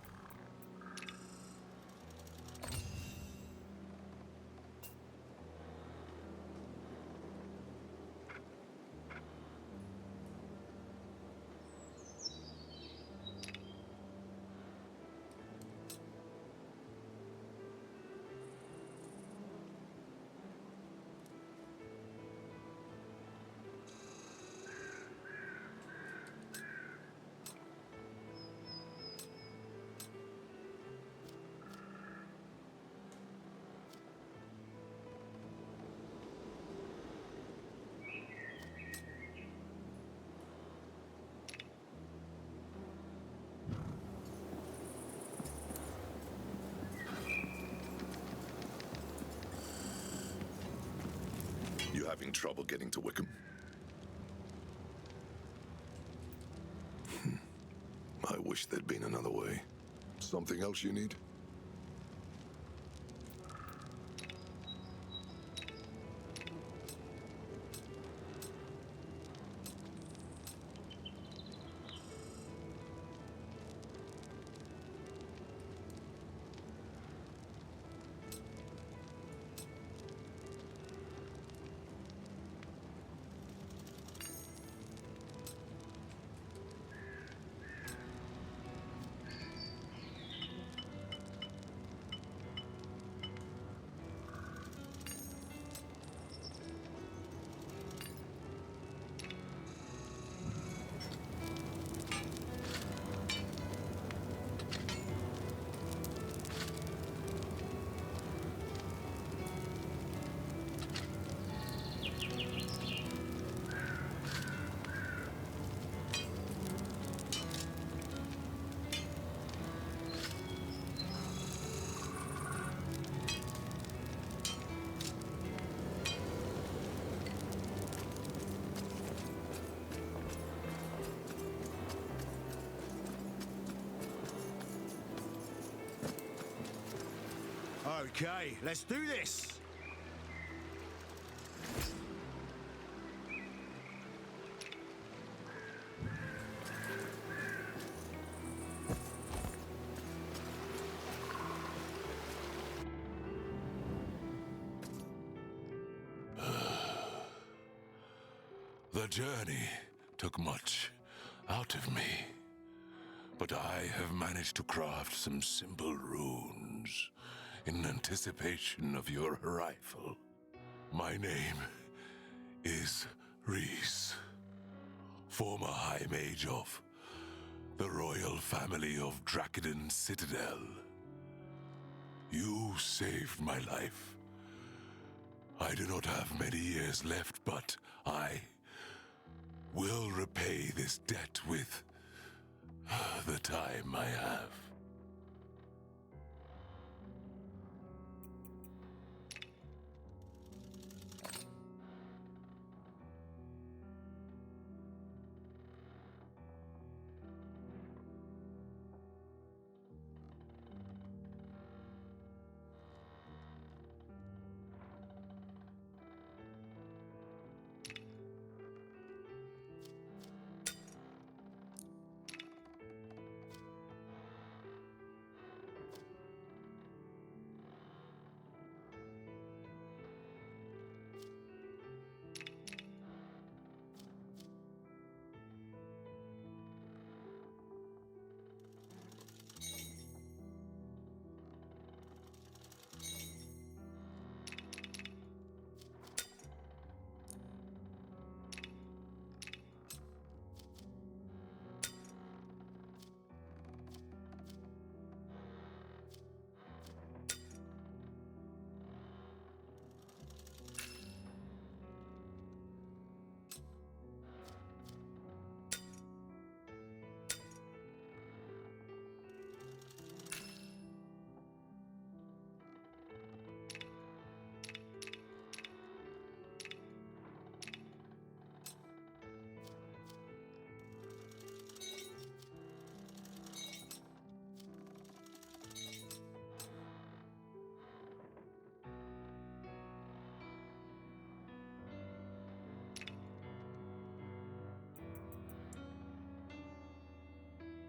Having trouble getting to Wickham? I wish there'd been another way. Something else you need? Okay, let's do this! The journey took much out of me, but I have managed to craft some simple runes in anticipation of your arrival. My name is Heures, former High Mage of the royal family of Drakiden Citadel. You saved my life. I do not have many years left, but I will repay this debt with the time I have.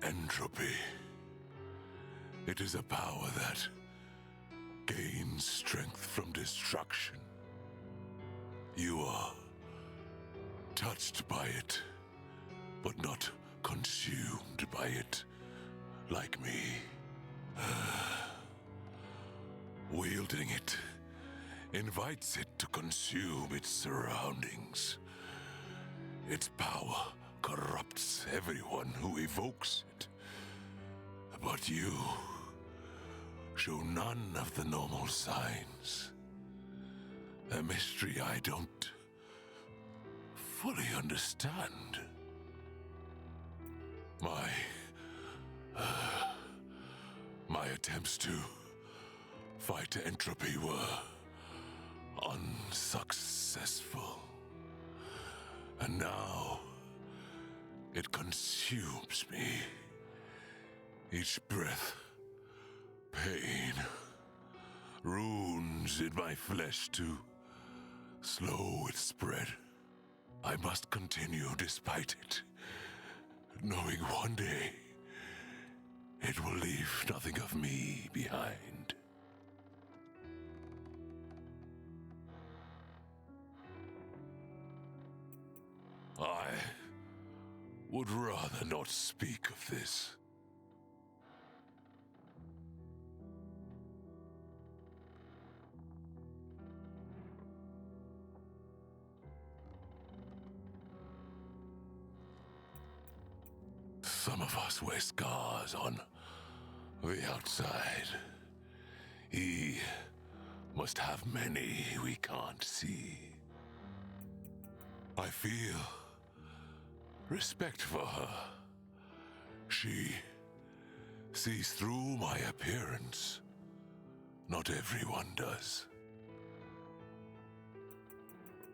Entropy. It is a power that gains strength from destruction. You are touched by it, but not consumed by it, like me. Wielding it invites it to consume its surroundings. Its power corrupts everyone who evokes it. But you show none of the normal signs. A mystery I don't fully understand. My attempts to fight entropy were unsuccessful. And now, it consumes me. Each breath, pain, runes in my flesh to slow its spread. I must continue despite it, knowing one day it will leave nothing of me behind. I would rather not speak of this. Some of us wear scars on the outside. He must have many we can't see. I feel respect for her. She sees through my appearance. Not everyone does.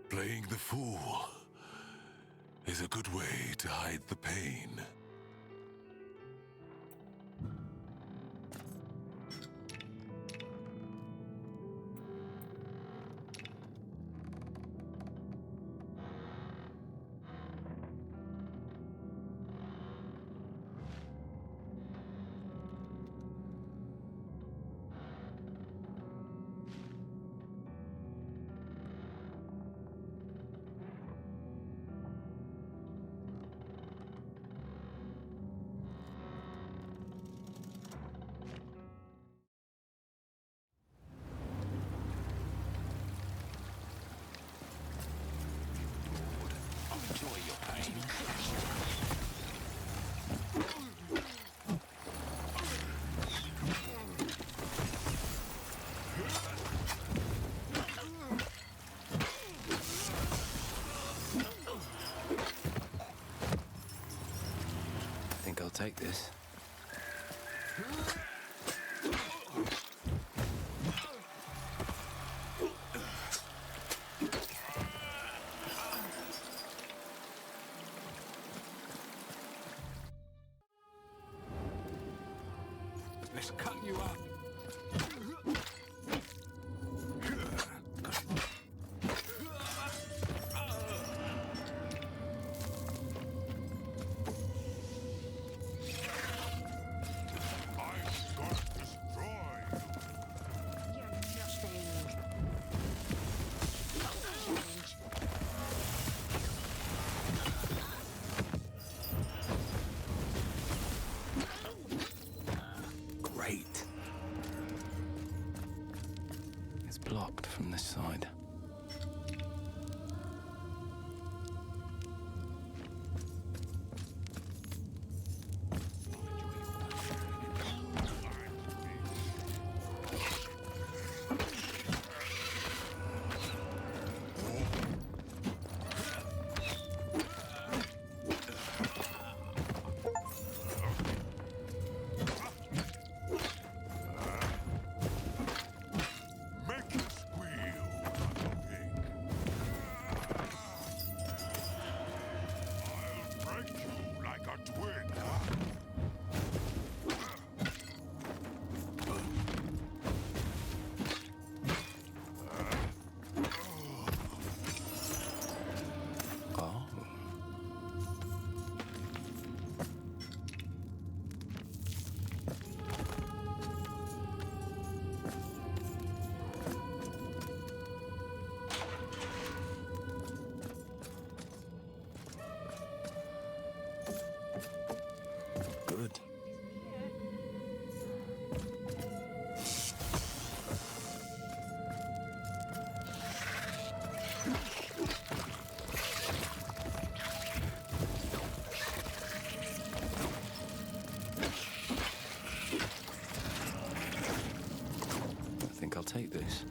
Playing the fool is a good way to hide the pain. I think I'll take this. Let's cut you up. Great. It's blocked from this side. Good. I think I'll take this.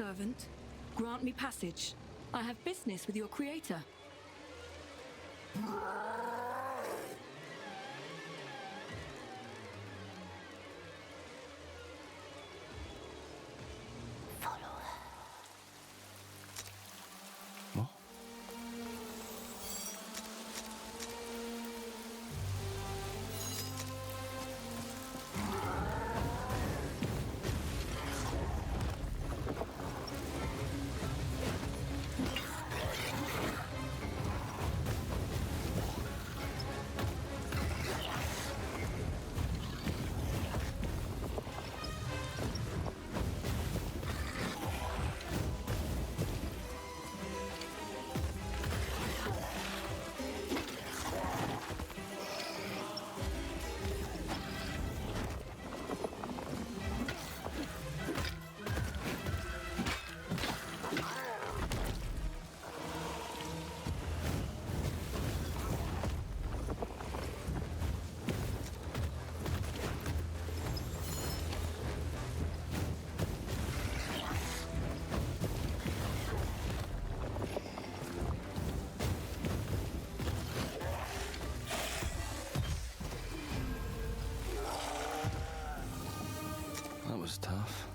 Servant, grant me passage. I have business with your creator. That was tough.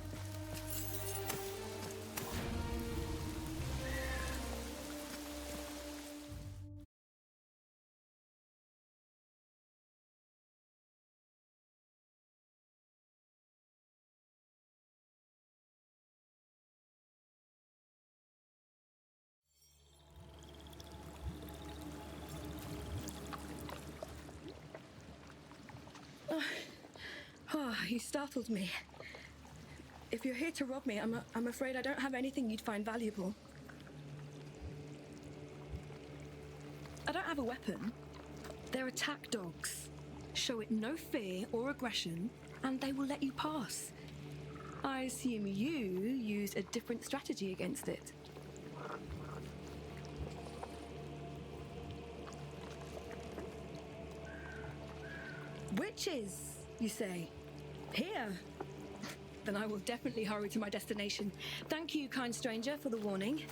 Oh, you startled me. If you're here to rob me, I'm afraid I don't have anything you'd find valuable. I don't have a weapon. They're attack dogs. Show it no fear or aggression, and they will let you pass. I assume you use a different strategy against it. Witches, you say? Here? Then I will definitely hurry to my destination. Thank you, kind stranger, for the warning.